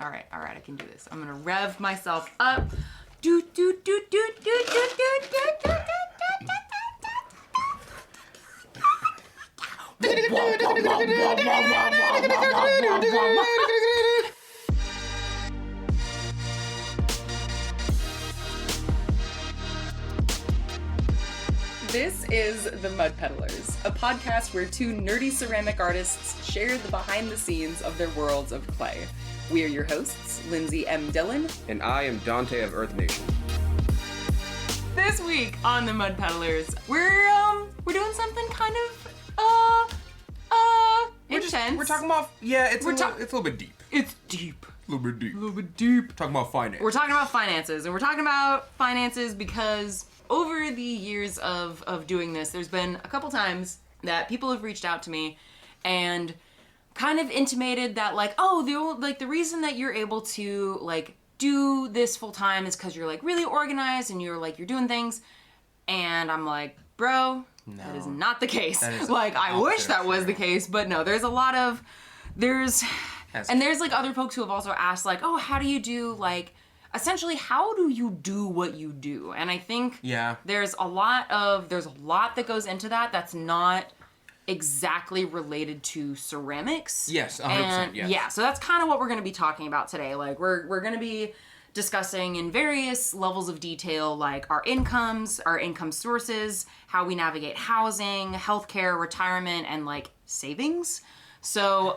All right, I can do this. I'm gonna rev myself up. Do do do do do do do do do. This is The Mud Peddlers, a podcast where two nerdy ceramic artists share the behind the scenes of their worlds of clay. We are your hosts, Lindsey M Dillon. And I am Donte of Earth Nation. This week on The Mud Peddlers, we're doing something kind of, intense. We're talking about, it's a little bit deep. It's deep. A little bit deep. A little bit deep. Talking about finance. We're talking about finances, and we're talking about finances because over the years of doing this, there's been a couple times that people have reached out to me and kind of intimated that, like, the reason that you're able to, like, do this full time is because you're, like, really organized and you're doing things. And I'm like, bro, no, that is not the case. Like, I wish that was the case, but no, there's like other folks who have also asked, like, oh, how do you do, like, essentially, how do you do what you do? And I think there's a lot that goes into that that's not exactly related to ceramics. Yes, 100%, and, yes. Yeah, so that's kind of what we're going to be talking about today. Like, we're going to be discussing in various levels of detail, like our income sources, how we navigate housing, healthcare, retirement, and, like, savings. So,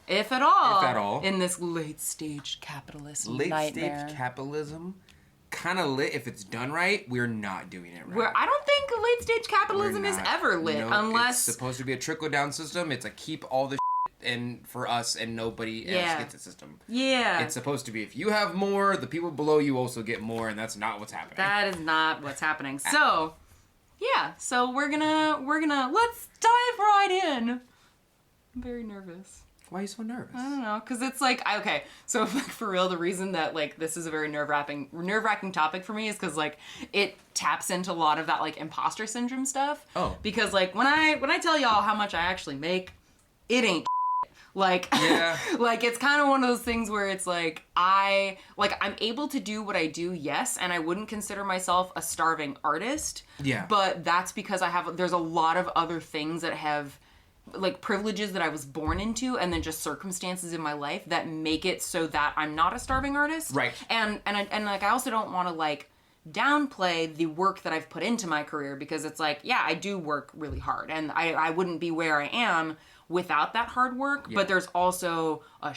if at all, in this late-stage capitalist nightmare. Late-stage capitalism, kind of lit. If it's done right, we're not doing it right. I don't think late-stage capitalism is ever lit, unless... It's supposed to be a trickle-down system. It's a keep all the in for us and nobody else gets a system. Yeah. It's supposed to be, if you have more, the people below you also get more, and that's not what's happening. That is not what's happening. So, we're gonna, let's dive right in. I'm very nervous. Why are you so nervous? I don't know, because it's like, okay, so like for real, the reason that like this is a very nerve-wracking topic for me is because like it taps into a lot of that like imposter syndrome stuff. Oh. Because like when I tell y'all how much I actually make, it ain't like, like it's kind of one of those things where it's like I'm able to do what I do, yes, and I wouldn't consider myself a starving artist. Yeah. But that's because there's a lot of other things that have like privileges that I was born into, and then just circumstances in my life that make it so that I'm not a starving artist. Right. And like I also don't want to like downplay the work that I've put into my career, because it's like, yeah, I do work really hard, and I wouldn't be where I am without that hard work. Yeah. But there's also a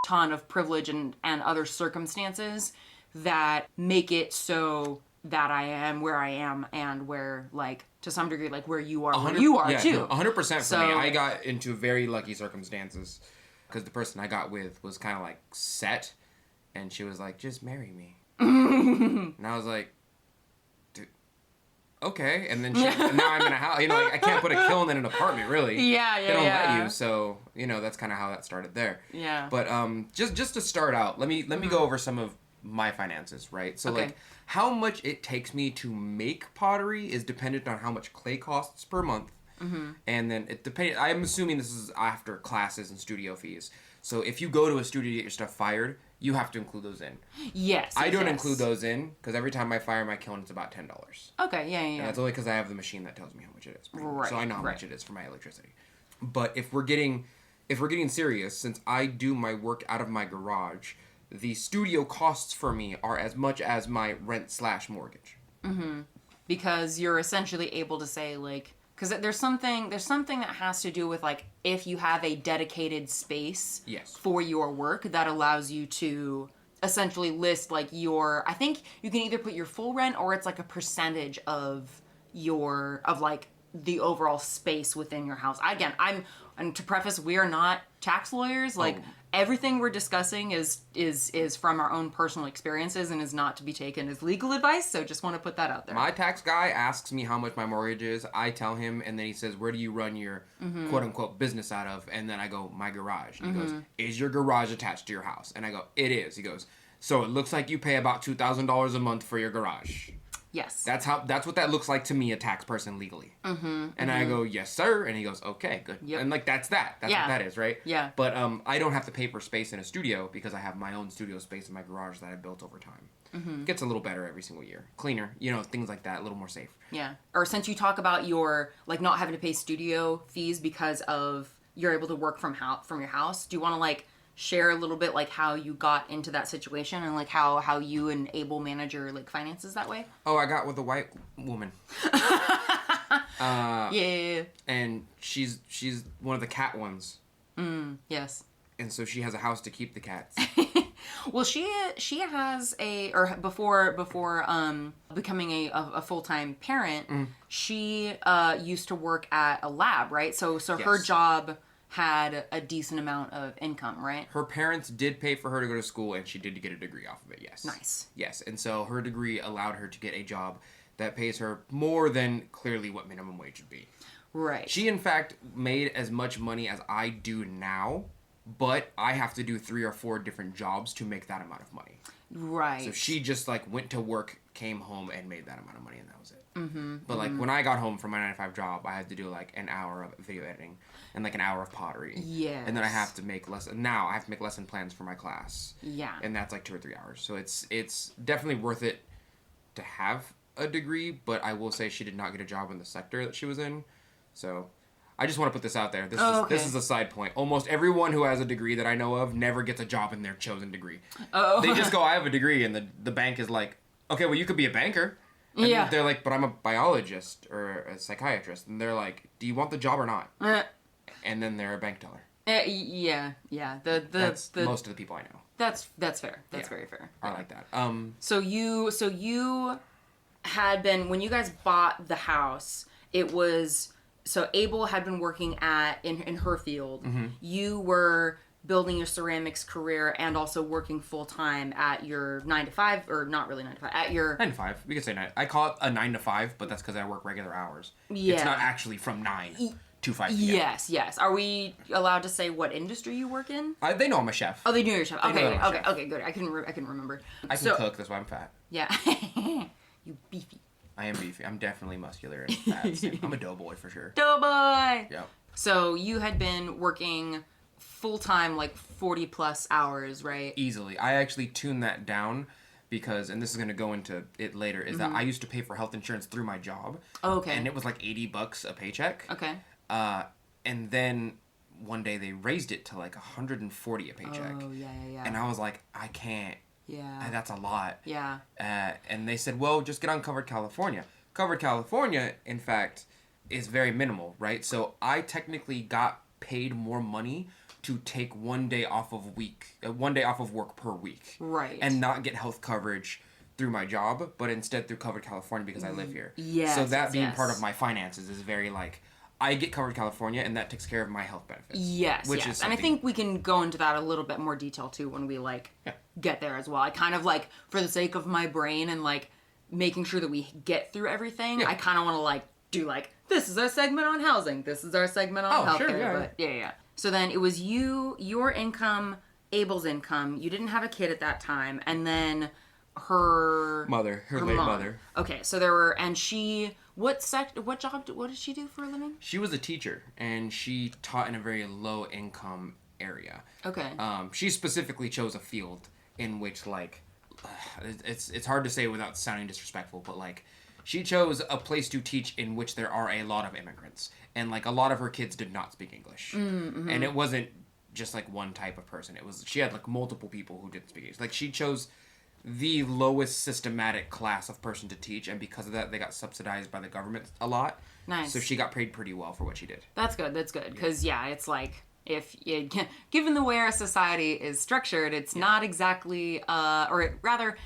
ton of privilege and other circumstances that make it so that I am where I am, and where, like, to some degree, like, where you are, where you are, too. 100% for me. I got into very lucky circumstances, because the person I got with was kind of, like, set, and she was like, just marry me. And I was like, dude, okay. And then now I'm in a house, like, I can't put a kiln in an apartment, really. They don't let you, so, that's kind of how that started there. Yeah. But just to start out, let me go over some of my finances, right? So, like, how much it takes me to make pottery is dependent on how much clay costs per month. Mm-hmm. And then I'm assuming this is after classes and studio fees. So if you go to a studio to get your stuff fired, you have to include those in. Yes. I don't include those in, because every time I fire my kiln, it's about $10. Okay, yeah. And that's only because I have the machine that tells me how much it is. Right. So I know how much it is for my electricity. But if we're getting serious, since I do my work out of my garage, the studio costs for me are as much as my rent/mortgage. Mm-hmm. Because you're essentially able to say, like, because there's something that has to do with, like, if you have a dedicated space for your work that allows you to essentially list, like, I think you can either put your full rent, or it's like a percentage of like the overall space within your house. Again, and to preface, we are not tax lawyers. Like, everything we're discussing is from our own personal experiences and is not to be taken as legal advice. So just want to put that out there. My tax guy asks me how much my mortgage is. I tell him, and then he says, where do you run your quote unquote business out of? And then I go, my garage. And he goes, is your garage attached to your house? And I go, it is. He goes, so it looks like you pay about $2,000 a month for your garage. Yes. That's what that looks like to me, a tax person legally. And I go, yes, sir. And he goes, okay, good. Yep. And like, that's that. That's what that is, right? Yeah. But I don't have to pay for space in a studio because I have my own studio space in my garage that I built over time. It gets a little better every single year. Cleaner, things like that, a little more safe. Yeah. Or since you talk about your, like, not having to pay studio fees because of you're able to work from your house, do you want to, like, share a little bit, like, how you got into that situation and, like, how you and Abel manage your, like, finances that way? Oh, I got with a white woman. Yeah. And she's one of the cat ones. Yes. And so she has a house to keep the cats. Well, she has before becoming a full-time parent, she used to work at a lab, right? So yes. Her job had a decent amount of income, right? Her parents did pay for her to go to school, and she did get a degree off of it, yes. Nice. Yes, and so her degree allowed her to get a job that pays her more than clearly what minimum wage would be. Right. She, in fact, made as much money as I do now, but I have to do 3 or 4 different jobs to make that amount of money. Right. So she just, like, went to work, came home, and made that amount of money, and that was it. But, like, when I got home from my 9-to-5 job, I had to do, like, an hour of video editing and, like, an hour of pottery. Yes. And then I have to make lesson plans for my class. Yeah. And that's, like, 2 or 3 hours. So it's definitely worth it to have a degree, but I will say she did not get a job in the sector that she was in. So I just want to put this out there. This is a side point. Almost everyone who has a degree that I know of never gets a job in their chosen degree. Oh. They just go, I have a degree, and the bank is like, okay, well, you could be a banker. And they're like, but I'm a biologist or a psychiatrist. And they're like, do you want the job or not? And then they're a bank teller. Yeah. That's most of the people I know. That's fair. That's very fair. I like that. So you had been, when you guys bought the house, it was, so Abel had been working in her field. You were building your ceramics career and also working full-time at your 9-to-5, or not really 9-to-5, at your... 9-to-5. We could say 9. I call it a 9-to-5, but that's because I work regular hours. Yeah. It's not actually from 9 to 5 p.m. Yes. Are we allowed to say what industry you work in? They know I'm a chef. Oh, they know you're a chef. Okay, good. I couldn't remember. I can cook, that's why I'm fat. Yeah. You beefy. I am beefy. I'm definitely muscular and fat. I'm a doughboy for sure. Doughboy! Yep. So you had been working full-time, like 40 plus hours, right? Easily. I actually tuned that down because, and this is going to go into it later, is that I used to pay for health insurance through my job. Oh, okay. And it was like $80 a paycheck. Okay. And then one day they raised it to like $140 a paycheck. Oh, yeah. And I was like, I can't. Yeah. That's a lot. Yeah. And they said, well, just get on Covered California. Covered California, in fact, is very minimal, right? So I technically got paid more money to take one day off of work per week. Right. And not get health coverage through my job, but instead through Covered California because I live here. Yes. So that being part of my finances is very like, I get Covered California and that takes care of my health benefits. Yes. And I think we can go into that a little bit more detail too when we get there as well. I kind of like, for the sake of my brain and like making sure that we get through everything, I kind of want to like do like, this is our segment on housing, this is our segment on healthcare. Sure, but yeah. So then it was your income, Abel's income. You didn't have a kid at that time, and then her late mother. Okay, so there were, and she, what did she do for a living? She was a teacher, and she taught in a very low income area. Okay. She specifically chose a field in which like, it's hard to say without sounding disrespectful, but like, she chose a place to teach in which there are a lot of immigrants. And, like, a lot of her kids did not speak English. Mm-hmm. And it wasn't just, like, one type of person. She had, like, multiple people who didn't speak English. Like, she chose the lowest systematic class of person to teach. And because of that, they got subsidized by the government a lot. Nice. So she got paid pretty well for what she did. That's good. Because, it's like, given the way our society is structured, it's not exactly, or rather...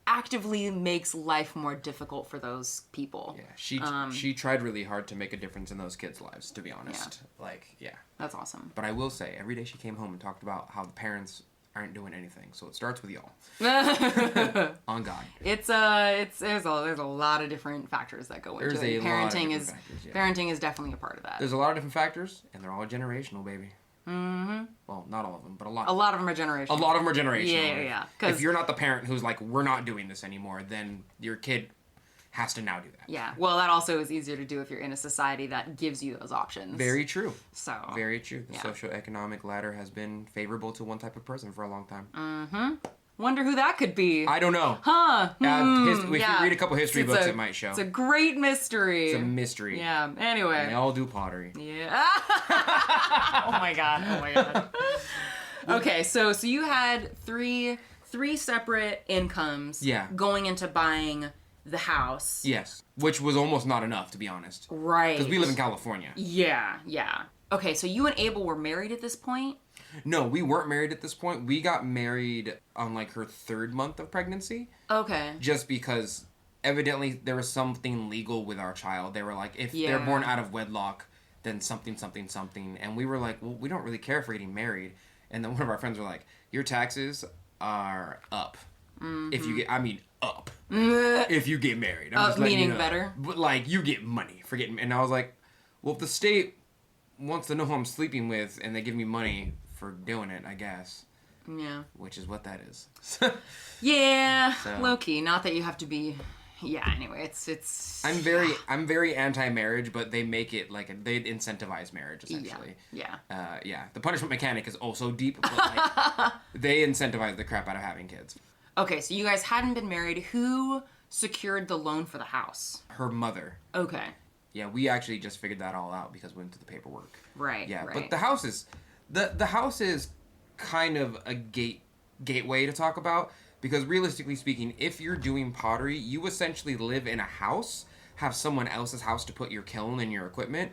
actively makes life more difficult for those people. Yeah, she tried really hard to make a difference in those kids' lives, to be honest. That's awesome. But I will say, every day she came home and talked about how the parents aren't doing anything. So it starts with y'all. On God. There's a lot of different factors that go into it. Parenting is definitely a part of that. There's a lot of different factors, and they're all generational, baby. Mm-hmm. Well, not all of them, but a lot. A lot of them are generational. A lot of them are generational. Yeah. If you're not the parent who's like, we're not doing this anymore, then your kid has to now do that. Yeah. Well, that also is easier to do if you're in a society that gives you those options. Very true. So. Very true. The socioeconomic ladder has been favorable to one type of person for a long time. Mm-hmm. Wonder who that could be. I don't know. Huh. If you read a couple history books, it might show. It's a great mystery. It's a mystery. Yeah. Anyway. And they all do pottery. Yeah. Oh my god. Okay, so you had three separate incomes. Yeah. Going into buying the house. Yes. Which was almost not enough, to be honest. Right. Because we live in California. Yeah. Okay, so you and Abel were married at this point? No, we weren't married at this point. We got married on like her 3rd month of pregnancy. Okay. Just because evidently there was something legal with our child. They were like, if they're born out of wedlock, then something. And we were like, well, we don't really care if we're getting married. And then one of our friends were like, your taxes are up. Mm-hmm. If you get, up. If you get married. I'm just meaning better? But like, you get money for getting, and I was like, well, if the state wants to know who I'm sleeping with and they give me money for doing it, I guess. Yeah. Which is what that is. Yeah. So. Low key. Not that you have to be. Yeah. Anyway, it's. I'm very anti-marriage, but they make it like they incentivize marriage essentially. Yeah. Yeah. The punishment mechanic is also deep, but like they incentivize the crap out of having kids. Okay, so you guys hadn't been married. Who secured the loan for the house? Her mother. Okay. Yeah, we actually just figured that all out because we went to the paperwork. Right. Yeah, right. but the house is the house is kind of a gateway to talk about because realistically speaking, if you're doing pottery, you essentially live in a house, have someone else's house to put your kiln and your equipment,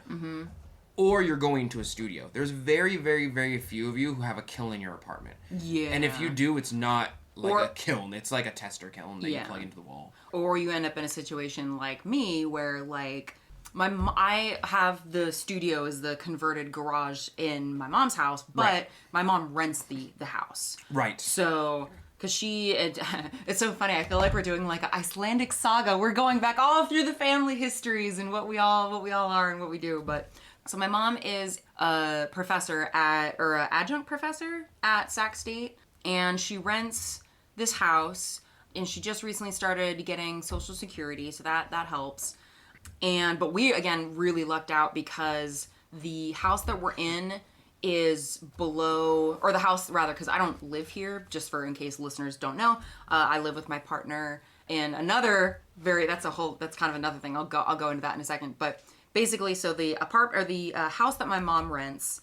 or you're going to a studio. There's very, very, very few of you who have a kiln in your apartment. Yeah. And if you do, it's not like a kiln. It's like a tester kiln that you plug into the wall. Or you end up in a situation like me where like I have the studio as the converted garage in my mom's house, but my mom rents the house. Right. So, because it's so funny. I feel like we're doing like an Icelandic saga. We're going back all through the family histories and what we all are and what we do. But so my mom is a professor an adjunct professor at Sac State, and she rents this house, and she just recently started getting Social Security, so that helps. But we, again, really lucked out because the house that we're in is below, or the house rather, because I don't live here, just for in case listeners don't know, I live with my partner in another that's kind of another thing. I'll go into that in a second. But basically, so the house that my mom rents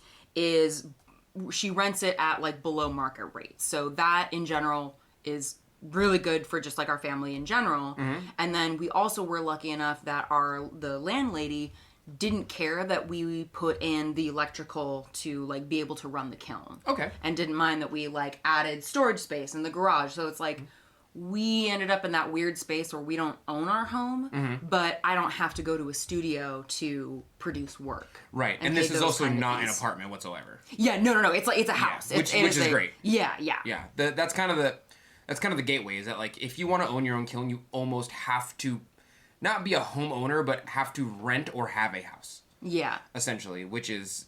she rents it at like below market rate. So that in general is really good for just like our family in general. And then we also were lucky enough that the landlady didn't care that we put in the electrical to like be able to run the kiln. Okay. And didn't mind that we like added storage space in the garage. So it's like we ended up in that weird space where we don't own our home, but I don't have to go to a studio to produce work. Right. And this is also not an apartment whatsoever. Yeah, no. It's a house. Yeah. Which is great. Yeah. Yeah. That's kind of the gateway, is that like if you want to own your own kiln, you almost have to not be a homeowner, but have to rent or have a house. Yeah. Essentially, which is,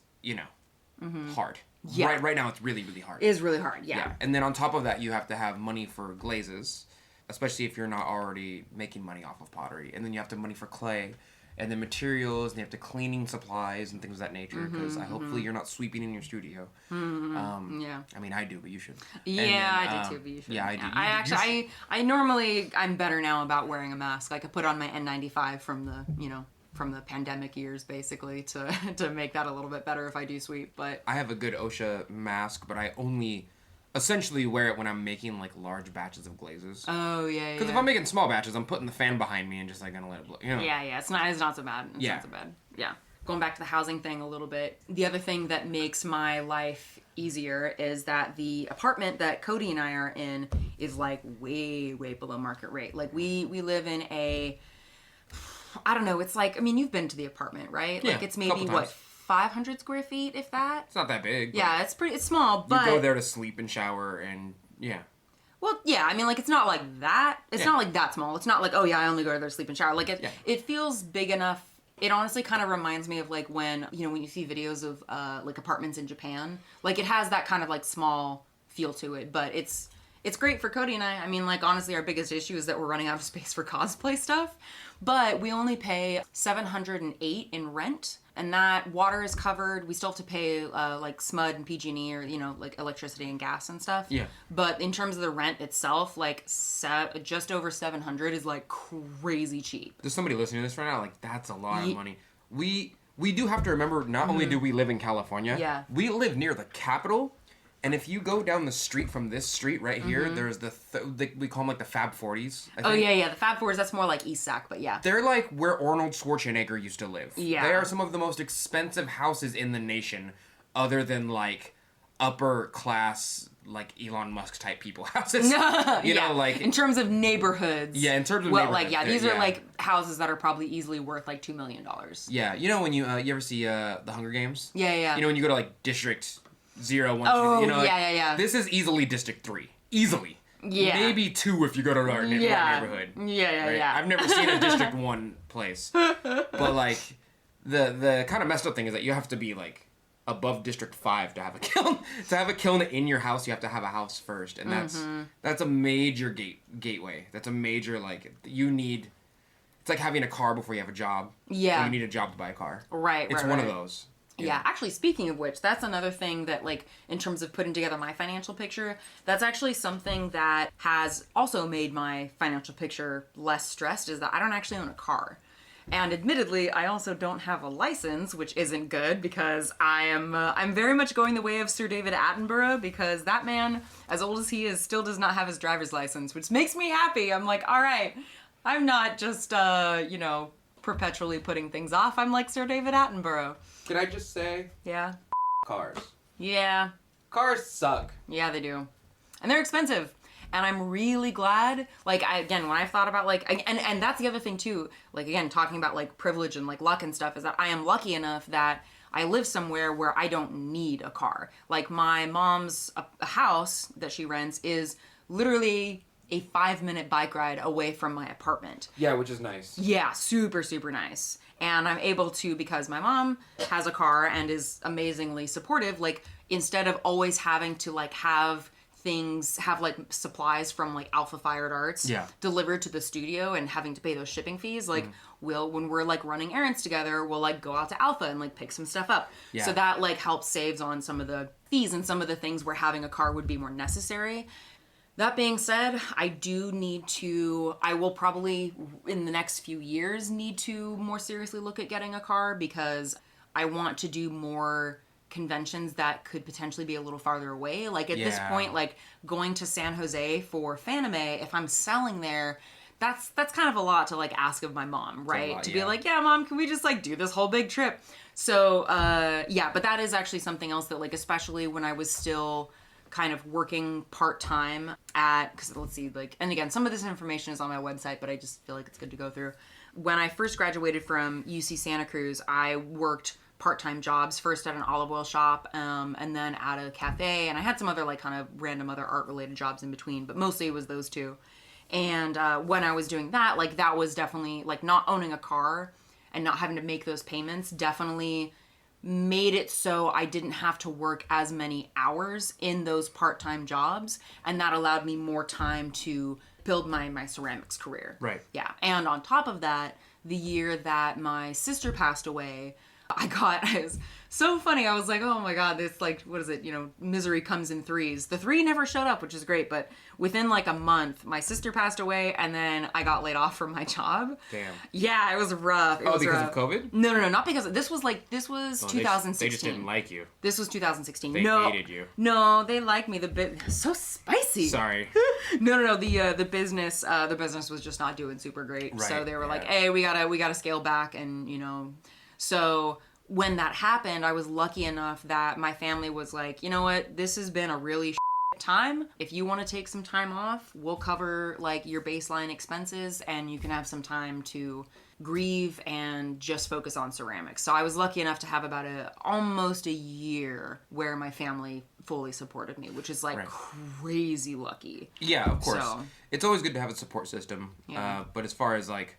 hard. Yeah. Right now it's really, really hard. It is really hard, yeah. And then on top of that, you have to have money for glazes, especially if you're not already making money off of pottery. And then you have to have money for clay, and then materials, and you have to cleaning supplies and things of that nature, because hopefully you're not sweeping in your studio. Yeah. I mean, I do, but you should. Yeah, I do too, but you should. Yeah, I do. I'm better now about wearing a mask. I could put on my N95 from the pandemic years, basically, to make that a little bit better if I do sweep. But I have a good OSHA mask, but I only essentially wear it when I'm making like large batches of glazes. Oh yeah. Because if I'm making small batches, I'm putting the fan behind me and just like gonna let it blow. Yeah. It's not so bad. It's not so bad. Yeah. Going back to the housing thing a little bit, the other thing that makes my life easier is that the apartment that Cody and I are in is like way below market rate. Like we live in I don't know, it's like, I mean, you've been to the apartment, right? Yeah, like it's maybe 500 square feet, if that? It's not that big. Yeah, it's small, but you go there to sleep and shower and yeah. Well, yeah, I mean, like, it's not like that. It's not like that small. It's not like, oh yeah, I only go there to sleep and shower. Like it feels big enough. It honestly kind of reminds me of like when you see videos of like apartments in Japan. Like it has that kind of like small feel to it, but it's it's great for Cody and I mean, like, honestly, our biggest issue is that we're running out of space for cosplay stuff, but we only pay $708 in rent, and that water is covered. We still have to pay like SMUD and PG&E, or, you know, like electricity and gas and stuff. Yeah. But in terms of the rent itself, like just over 700 is like crazy cheap. There's somebody listening to this right now, like, that's a lot of money. We do have to remember, not only do we live in California, we live near the capital. And if you go down the street from this street right here, there's we call them like the Fab 40s. I think. Oh, yeah, the Fab 40s, that's more like East Sac, but yeah. They're like where Arnold Schwarzenegger used to live. Yeah. They are some of the most expensive houses in the nation, other than like upper class, like Elon Musk type people houses. You know, like... in terms of neighborhoods. Yeah, in terms of neighborhoods. Like, yeah, these are like houses that are probably easily worth like $2 million. Yeah, you know when you ever see the Hunger Games? Yeah. You know when you go to like District 0, 1, 2, you know, like, yeah. this is easily District 3. Easily. Yeah. Maybe 2 if you go to our neighborhood. Yeah. I've never seen a District 1 place. But, like, the kind of messed up thing is that you have to be, like, above District 5 to have a kiln. To have a kiln in your house, you have to have a house first. And that's a major gateway. That's a major, like, you need... It's like having a car before you have a job. Yeah. So you need a job to buy a car. Right, It's one of those. Yeah, actually, speaking of which, that's another thing that, like, in terms of putting together my financial picture, that's actually something that has also made my financial picture less stressed, is that I don't actually own a car. And admittedly, I also don't have a license, which isn't good, because I'm very much going the way of Sir David Attenborough, because that man, as old as he is, still does not have his driver's license, which makes me happy. I'm like, all right, I'm not just, you know, perpetually putting things off. I'm like Sir David Attenborough. Can I just say? Yeah. Cars. Yeah. Cars suck. Yeah, they do. And they're expensive. And I'm really glad, like, when I've thought about, like, and that's the other thing, too, like, again, talking about, like, privilege and, like, luck and stuff, is that I am lucky enough that I live somewhere where I don't need a car. Like, my mom's house that she rents is literally a 5-minute bike ride away from my apartment. Yeah, which is nice. Yeah, super, super nice. And I'm able to, because my mom has a car and is amazingly supportive, like, instead of always having to, like, have like supplies from like Alpha Fired Arts delivered to the studio and having to pay those shipping fees, like when we're like running errands together, we'll like go out to Alpha and like pick some stuff up. So that like helps saves on some of the fees and some of the things where having a car would be more necessary. That being said, I will probably in the next few years need to more seriously look at getting a car, because I want to do more conventions that could potentially be a little farther away. Like at this point, like going to San Jose for Fanime, if I'm selling there, that's kind of a lot to like ask of my mom, right? To be like, yeah, Mom, can we just like do this whole big trip? So, but that is actually something else that like, especially when I was still kind of working part-time because let's see, like, and again, some of this information is on my website, but I just feel like it's good to go through. When I first graduated from UC Santa Cruz, I worked part-time jobs, first at an olive oil shop, and then at a cafe, and I had some other like kind of random other art-related jobs in between, but mostly it was those two. And when I was doing that, like that was definitely like not owning a car and not having to make those payments definitely made it so I didn't have to work as many hours in those part-time jobs, and that allowed me more time to build my ceramics career. Right. Yeah. And on top of that, the year that my sister passed away, it was so funny. I was like, oh my God, this like, what is it? You know, misery comes in threes. The 3 never showed up, which is great. But within like a month, my sister passed away, and then I got laid off from my job. Damn. Yeah, it was rough. It was because rough. of COVID? No, not because this was 2016. They just didn't like you. This was 2016. They hated you. No, they liked me. So spicy. Sorry. No. The business was just not doing super great. Right. So they were like, hey, we gotta scale back, and you know. So when that happened, I was lucky enough that my family was like, you know what, this has been a really time. If you want to take some time off, we'll cover like your baseline expenses, and you can have some time to grieve and just focus on ceramics. So I was lucky enough to have about almost a year where my family fully supported me, which is like crazy lucky. Yeah, of course. So, it's always good to have a support system. Yeah. But as far as like,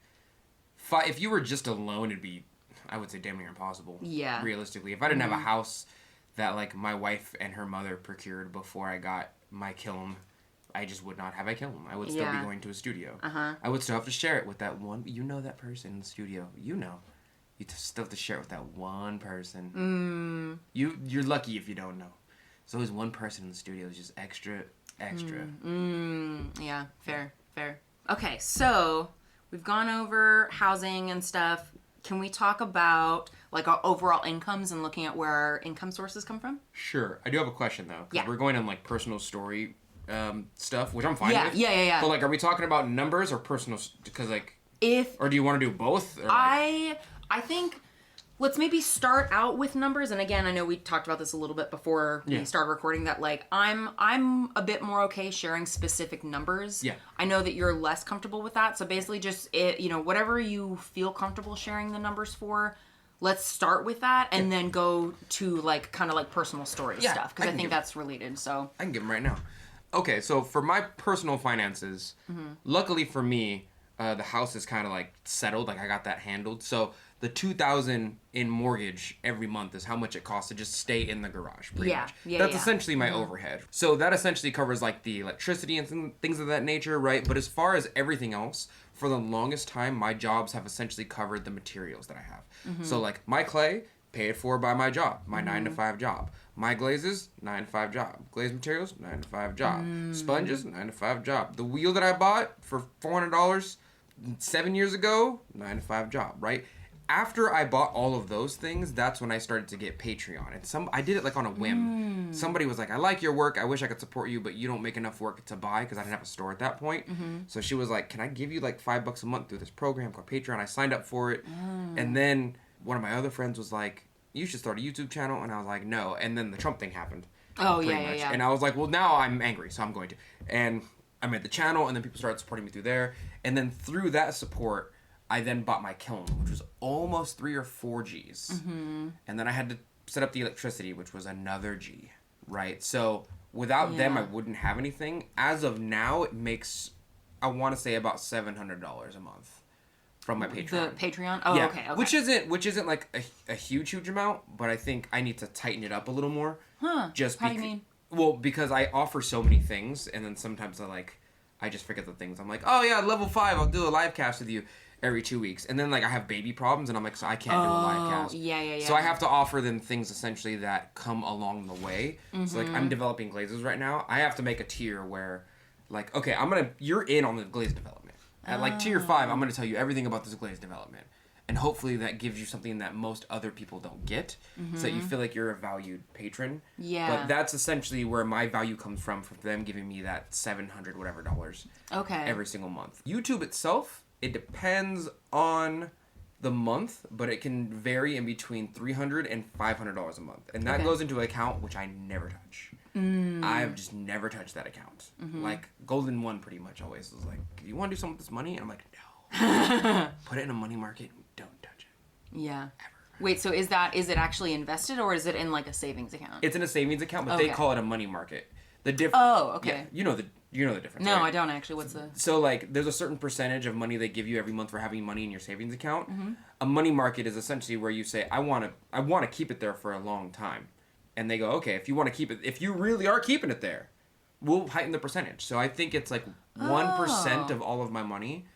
if you were just alone, it'd be, I would say, damn near impossible. Yeah. Realistically. If I didn't have a house that, like, my wife and her mother procured before I got my kiln, I just would not have a kiln. I would still be going to a studio. I would still have to share it with that one, that person in the studio, you still have to share it with that one person. You're lucky if you don't know. There's always one person in the studio who's just extra. Yeah, fair. Okay, so we've gone over housing and stuff. Can we talk about like our overall incomes and looking at where our income sources come from? Sure. I do have a question though. Yeah. We're going on like personal story stuff, which I'm fine with. Yeah. But like, are we talking about numbers or personal? Because like, or do you want to do both? Or like... I think let's maybe start out with numbers. And again, I know we talked about this a little bit before we started recording that like I'm a bit more okay sharing specific numbers. Yeah. I know that you're less comfortable with that. So basically just whatever you feel comfortable sharing the numbers for, let's start with that and then go to like kind of like personal story stuff because I think that's related. So I can give them right now. Okay, so for my personal finances, luckily for me, the house is kind of like settled. Like I got that handled. So the $2,000 in mortgage every month is how much it costs to just stay in the garage. Pretty much. That's essentially my overhead. So that essentially covers like the electricity and things of that nature, right? But as far as everything else, for the longest time, my jobs have essentially covered the materials that I have. So like my clay, paid for by my job, my 9-to-5 job. My glazes, 9-to-5 job. Glaze materials, 9-to-5 job. Sponges, 9-to-5 job. The wheel that I bought for $400 7 years ago, 9-to-5 job, right? After I bought all of those things, that's when I started to get Patreon. And I did it like on a whim. Somebody was like, I like your work. I wish I could support you, but you don't make enough work to buy because I didn't have a store at that point. So she was like, can I give you like $5 a month through this program called Patreon? I signed up for it. And then one of my other friends was like, you should start a YouTube channel. And I was like, no. And then the Trump thing happened. Oh, yeah. And I was like, well, now I'm angry, so I'm going to. And I made the channel, and then people started supporting me through there. And then through that support, I then bought my kiln, which was almost 3 or 4 Gs. And then I had to set up the electricity, which was another G, right? So without them, I wouldn't have anything. As of now, it makes, I want to say, about $700 a month from my Patreon. The Patreon? Oh, okay. Which isn't like a huge amount, but I think I need to tighten it up a little more. How do you mean? Well, because I offer so many things, and then sometimes I just forget the things. I'm like, oh yeah, level 5, I'll do a live cast with you every 2 weeks. And then like I have baby problems, and I'm like, so I can't do a live cast. Yeah. So I have to offer them things essentially that come along the way. So like I'm developing glazes right now. I have to make a tier where like, okay, you're in on the glaze development. At like tier 5, I'm going to tell you everything about this glaze development. And hopefully that gives you something that most other people don't get, so that you feel like you're a valued patron. Yeah. But that's essentially where my value comes from them giving me that $700 whatever dollars. Okay. Every single month. YouTube itself, it depends on the month, but it can vary in between $300 and $500 a month, and that goes into an account which I never touch. I've just never touched that account. Like Golden One, pretty much always was like, "You want to do something with this money?" And I'm like, "No." Put it in a money market. Don't touch it. Yeah. Ever. Wait, so is it actually invested or is it in like a savings account? It's in a savings account, but they call it a money market. The difference. Oh, okay. Yeah, you know the difference. No, right? I don't actually. What's the? So like, there's a certain percentage of money they give you every month for having money in your savings account. A money market is essentially where you say, I want to keep it there for a long time, and they go, okay, if you want to keep it, if you really are keeping it there, we'll heighten the percentage. So I think it's like 1% of all of my money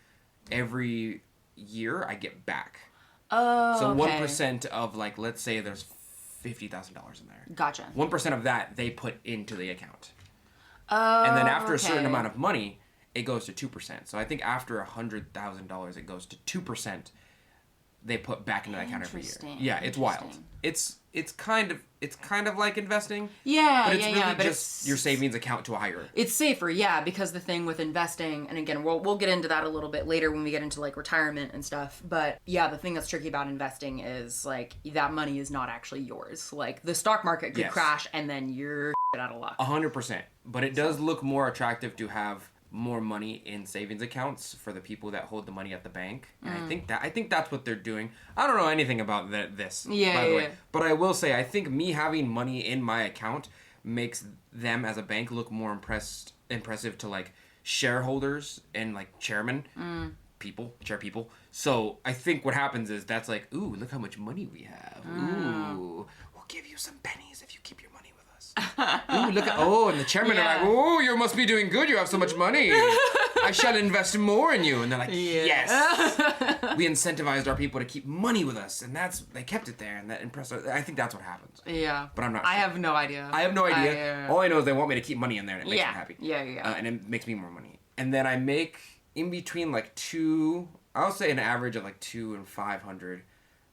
every year I get back. Oh, so 1% of like, let's say there's $50,000 in there. Gotcha. 1% of that they put into the account. Oh, and then after a certain amount of money, it goes to 2%. So I think after $100,000, it goes to 2%. They put back into that account every year. Yeah, it's wild. It's kind of like investing. Yeah, but it's really just your savings account to a higher. It's safer, yeah, because the thing with investing, and again, we'll get into that a little bit later when we get into like retirement and stuff. But yeah, the thing that's tricky about investing is like that money is not actually yours. Like the stock market could crash, and then you're out of luck. 100%. But it does look more attractive to have more money in savings accounts for the people that hold the money at the bank. And I think that's what they're doing. I don't know anything about this, by the way. But I will say, I think me having money in my account makes them as a bank look more impressive to like shareholders and like chair people. So I think what happens is that's like, ooh, look how much money we have. Ooh, we'll give you some pennies if you keep your money with us. Ooh, look at, and the chairman are like, oh, you must be doing good. You have so much money. I shall invest more in you. And they're like, yes. We incentivized our people to keep money with us. And they kept it there. And that impressed us. I think that's what happens. Yeah. But I'm not sure. I have no idea. All I know is they want me to keep money in there and it makes me happy. Yeah. And it makes me more money. And then I make in between like I'll say an average of like $200 and $500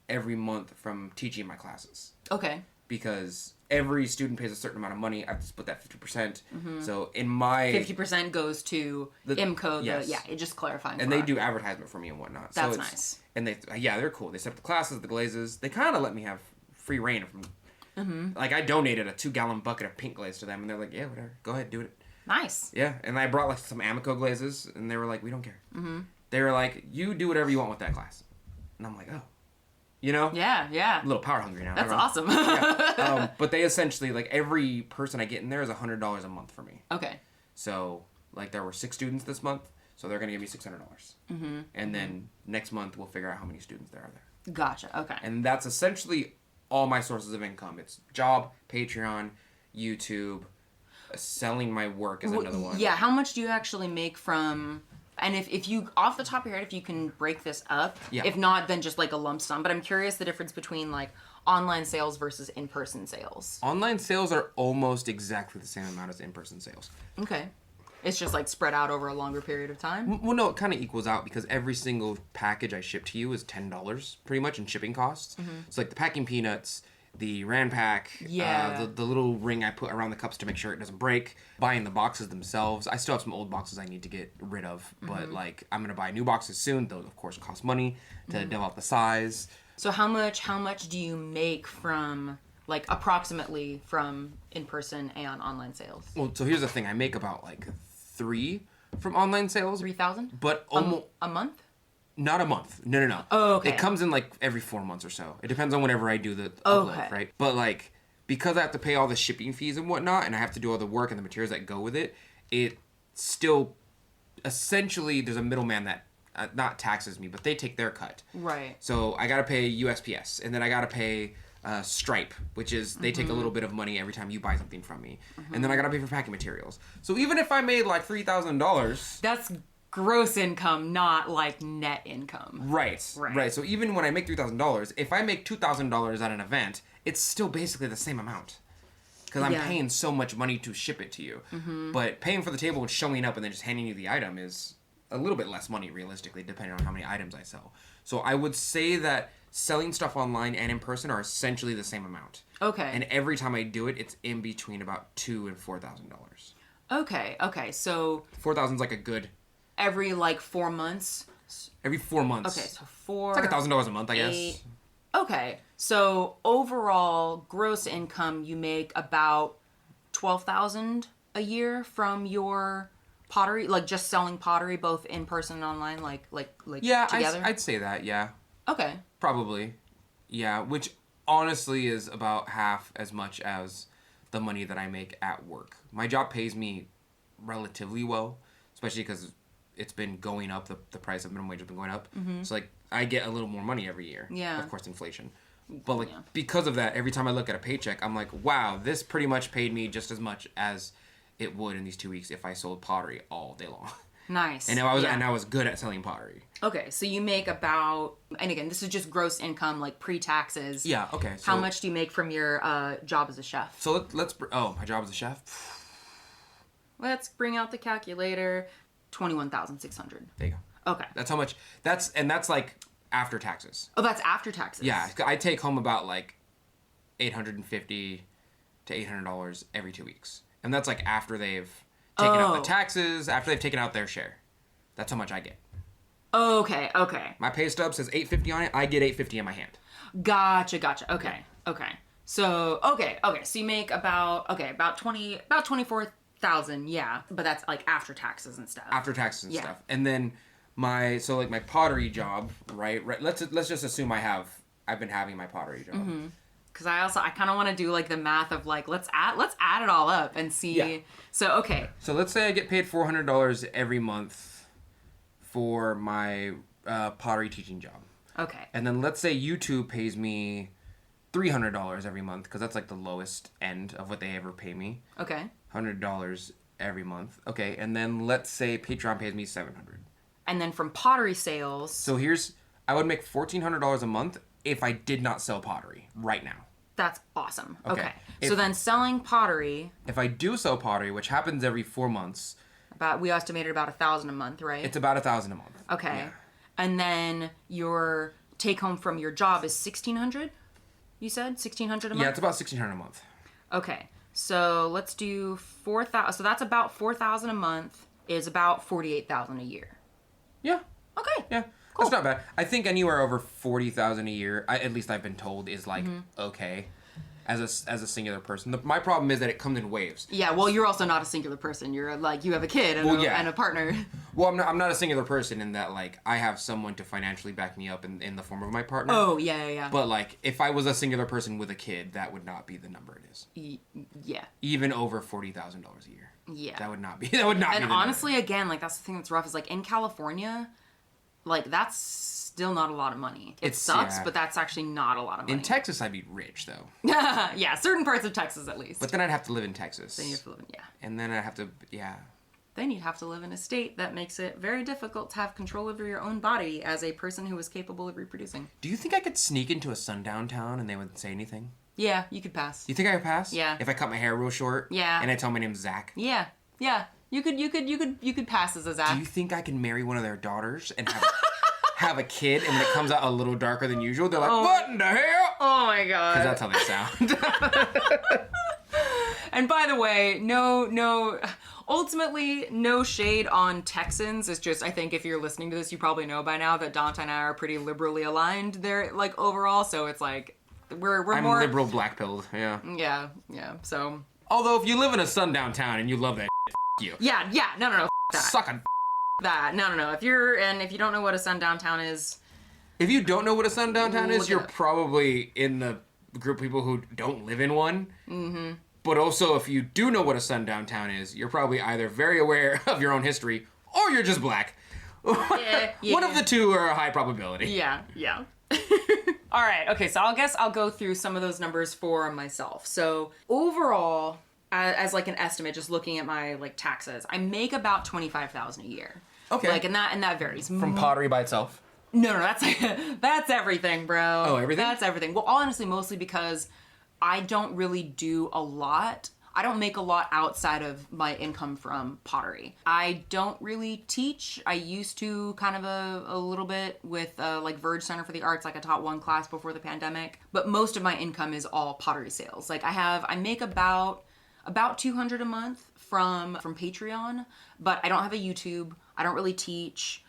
every month from teaching my classes. Okay. Because every student pays a certain amount of money. I have to split that 50%. So in my 50% goes to IMCO. Yes. It just clarifying. And they do advertisement for me and whatnot. That's nice. And they're cool. They set up the classes, the glazes. They kind of let me have free reign from. Like I donated a 2-gallon bucket of pink glaze to them, and they're like, yeah, whatever, go ahead, do it. Nice. Yeah, and I brought like some Amico glazes, and they were like, we don't care. They were like, you do whatever you want with that class, and I'm like, oh. You know? Yeah. I'm a little power hungry now. That's awesome. But they essentially, like, every person I get in there is $100 a month for me. Okay. So, like, there were 6 students this month, so they're going to give me $600. And then next month, we'll figure out how many students there are there. Gotcha. Okay. And that's essentially all my sources of income. It's job, Patreon, YouTube, selling my work is another one. Yeah, how much do you actually make from... And if you, off the top of your head, if you can break this up, if not, then just like a lump sum. But I'm curious the difference between like online sales versus in-person sales. Online sales are almost exactly the same amount as in-person sales. Okay. It's just like spread out over a longer period of time? Well, no, it kind of equals out because every single package I ship to you is $10 pretty much in shipping costs. So like the packing peanuts, the Ran Pack, the little ring I put around the cups to make sure it doesn't break, buying the boxes themselves. I still have some old boxes I need to get rid of, but like I'm going to buy new boxes soon. Those of course cost money to develop the size. So how much do you make from like approximately from in-person and online sales? Well, so here's the thing. I make about like 3 from online sales. 3,000? But almost a month? Not a month. No. Oh, okay. It comes in like every 4 months or so. It depends on whenever I do the upload, right? But like, because I have to pay all the shipping fees and whatnot, and I have to do all the work and the materials that go with it, it still, essentially, there's a middleman that not taxes me, but they take their cut. Right. So I gotta pay USPS, and then I gotta pay Stripe, which is, they take a little bit of money every time you buy something from me. And then I gotta pay for packing materials. So even if I made like $3,000... That's gross income, not like net income. Right. So even when I make $3,000, if I make $2,000 at an event, it's still basically the same amount. Because I'm paying so much money to ship it to you. But paying for the table and showing up and then just handing you the item is a little bit less money, realistically, depending on how many items I sell. So I would say that selling stuff online and in person are essentially the same amount. Okay. And every time I do it, it's in between about $2,000 and $4,000. Okay. So $4,000 is like a good... Every like 4 months? Every 4 months. Okay, so 4... It's like $1,000 a month, I guess. Okay, so overall gross income, you make about $12,000 a year from your pottery, like just selling pottery, both in person and online, like together? I'd say that, yeah. Okay. Probably. Yeah, which honestly is about half as much as the money that I make at work. My job pays me relatively well, especially because it's been going up. The price of minimum wage has been going up. So like I get a little more money every year. Yeah. Of course, inflation. But like because of that, every time I look at a paycheck, I'm like, wow, this pretty much paid me just as much as it would in these 2 weeks if I sold pottery all day long. Nice. And I was good at selling pottery. Okay, so you make about, and again, this is just gross income, like pre-taxes. Yeah. Okay. So, how much do you make from your job as a chef? So let's my job as a chef. Let's bring out the calculator. 21,600. There you go. Okay. That's how much. That's like after taxes. Oh, that's after taxes. Yeah, I take home about like $850 to $800 every 2 weeks, and that's like after they've taken out the taxes, after they've taken out their share. That's how much I get. Okay. My pay stub says $850 on it. I get $850 in my hand. Gotcha. Okay. So so you make about 24,000, yeah, but that's like after taxes and stuff. Stuff, and then my pottery job, right? Let's just assume I've been having my pottery job. Because I kind of want to do like the math of like let's add it all up and see. Yeah. So okay. So let's say I get paid $400 every month for my pottery teaching job. Okay. And then let's say YouTube pays me $300 every month, because that's like the lowest end of what they ever pay me. Okay. $100 every month. Okay, and then let's say Patreon pays me $700. And then from pottery sales. So I would make $1,400 a month if I did not sell pottery right now. That's awesome. Okay. So then selling pottery. If I do sell pottery, which happens every 4 months. We estimated about $1,000 a month, right? It's about $1,000 a month. Okay. Yeah. And then your take home from your job is $1,600? You said $1,600 a month? Yeah, it's about $1,600 a month. Okay. So let's do 4,000. So that's about $4,000 a month is about $48,000 a year. Yeah. Okay. Yeah. Cool. That's not bad. I think anywhere over $40,000 a year, at least I've been told, is like okay as a singular person. My problem is that it comes in waves. Yeah, well, you're also not a singular person. You're like, you have a kid and a partner. Well, I'm not a singular person in that, like, I have someone to financially back me up in the form of my partner. Oh, yeah. But, like, if I was a singular person with a kid, that would not be the number it is. Yeah. Even over $40,000 a year. Yeah. That would not be the number. And honestly, again, like, that's the thing that's rough is, like, in California, like, that's still not a lot of money. It sucks, but that's actually not a lot of money. In Texas, I'd be rich, though. Yeah, certain parts of Texas, at least. But then I'd have to live in Texas. Then you have to live in, And then I'd have to, Then you'd have to live in a state that makes it very difficult to have control over your own body as a person who is capable of reproducing. Do you think I could sneak into a sundown town and they wouldn't say anything? Yeah, you could pass. You think I could pass? Yeah. If I cut my hair real short? Yeah. And I tell my name's Zach? Yeah. You could pass as a Zach. Do you think I can marry one of their daughters and have a kid, and when it comes out a little darker than usual, they're like, what in the hell? Oh my god. Because that's how they sound. And by the way, ultimately, no shade on Texans. It's just, I think if you're listening to this, you probably know by now that Donte and I are pretty liberally aligned there, like, overall, so it's like, I'm more... liberal black-pilled, yeah. Yeah, so... Although, if you live in a sundown town and you love that you. Yeah, no, that. Suck a that. No. If you don't know what a sundown town is... If you don't know what a sundown town is, you're probably in the group of people who don't live in one. Mm-hmm. But also, if you do know what a sundown town is, you're probably either very aware of your own history, or you're just black. Yeah. One of the two are a high probability. Yeah. All right, okay, so I guess I'll go through some of those numbers for myself. So overall, as like an estimate, just looking at my like taxes, I make about $25,000 a year. Okay. Like, and that varies. From pottery by itself? No, that's everything, bro. Oh, everything? That's everything. Well, honestly, mostly because I don't really do a lot. I don't make a lot outside of my income from pottery. I don't really teach. I used to kind of a little bit with like Verge Center for the Arts. Like I taught one class before the pandemic, but most of my income is all pottery sales. Like I make about $200 a month from Patreon, but I don't have a YouTube. I don't really teach.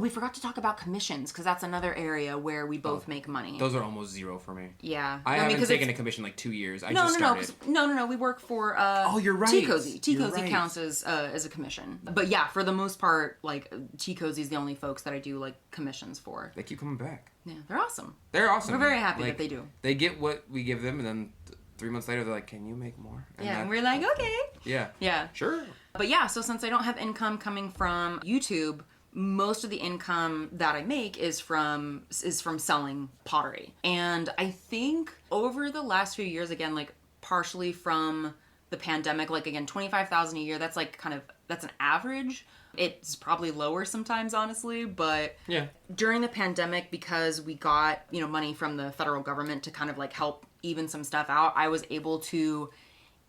We forgot to talk about commissions, because that's another area where we both make money. Those are almost zero for me. Yeah. I haven't taken a commission like 2 years. I just started. No. We work for you're right. T-Cozy. T-Cozy counts as a commission. But yeah, for the most part, like T-Cozy is the only folks that I do like commissions for. They keep coming back. Yeah, they're awesome. We're very happy that they do. They get what we give them, and then 3 months later they're like, "Can you make more?" And we're like, "Okay." Yeah. Sure. But yeah, so since I don't have income coming from YouTube, most of the income that I make is from selling pottery. And I think over the last few years, again, like partially from the pandemic, like again, $25,000 a year, that's like that's an average. It's probably lower sometimes, honestly, but yeah. During the pandemic, because we got, money from the federal government to kind of like help even some stuff out, I was able to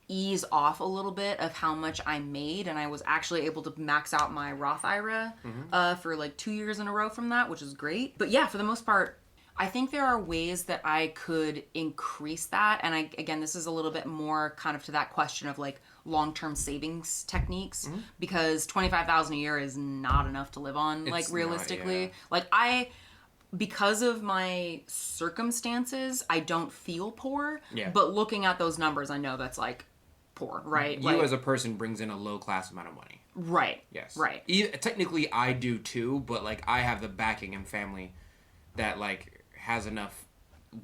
ease off a little bit of how much I made, and I was actually able to max out my Roth IRA for like 2 years in a row from that, which is great. But yeah, for the most part, I think there are ways that I could increase that, and again, this is a little bit more kind of to that question of like long-term savings techniques, because $25,000 a year is not enough to live on, like realistically. Not, yeah. Like because of my circumstances, I don't feel poor, but looking at those numbers, I know that's like poor, right? You as a person brings in a low-class amount of money. Right. Yes. Right. Technically, I do too, but like I have the backing and family that like has enough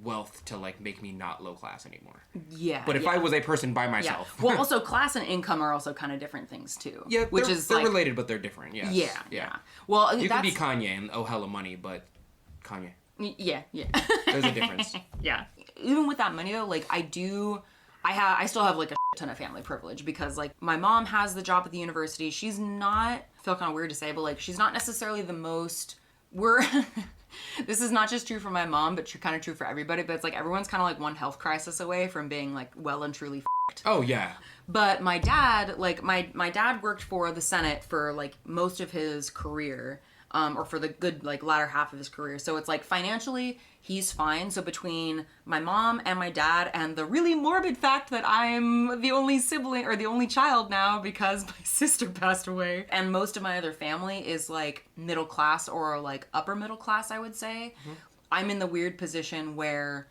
wealth to like make me not low class anymore. Yeah. But if I was a person by myself. Yeah. Well, also class and income are also kind of different things too. Yeah. They're like, related, but they're different. Yes. Yeah. Well, you could be Kanye and hella money, but Kanye. Yeah. There's a difference. Yeah. even with that money though, like I still have like a ton of family privilege because like my mom has the job at the university. She's not, I feel kind of weird to say, but like she's not necessarily the most, this is not just true for my mom, but kind of true for everybody, but it's like everyone's kind of like one health crisis away from being like well and truly f***ed. Oh yeah. But my dad, like my dad worked for the Senate for like most of his career, or for the good like latter half of his career. So it's like financially he's fine. So between my mom and my dad and the really morbid fact that I'm the only sibling or the only child now because my sister passed away, and most of my other family is like middle class or like upper middle class, I would say. Mm-hmm. I'm in the weird position where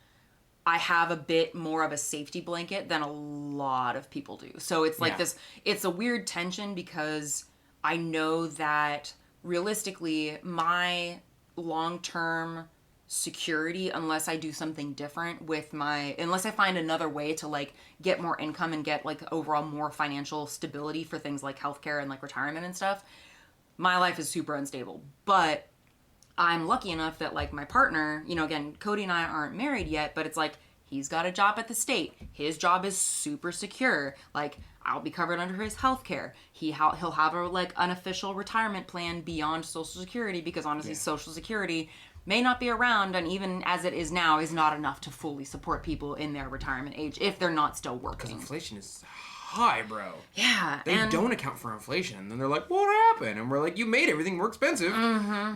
I have a bit more of a safety blanket than a lot of people do. So it's like this, it's a weird tension because I know that realistically my long-term security, unless I do something different with unless I find another way to like get more income and get like overall more financial stability for things like healthcare and like retirement and stuff, my life is super unstable. But I'm lucky enough that like my partner, you know, again, Cody and I aren't married yet, but it's like he's got a job at the state. His job is super secure. Like I'll be covered under his healthcare. He'll have a like an official retirement plan beyond Social Security because honestly, Social Security may not be around, and even as it is now, is not enough to fully support people in their retirement age if they're not still working. Because inflation is high, bro. Yeah. They don't account for inflation. And then they're like, what happened? And we're like, you made everything more expensive,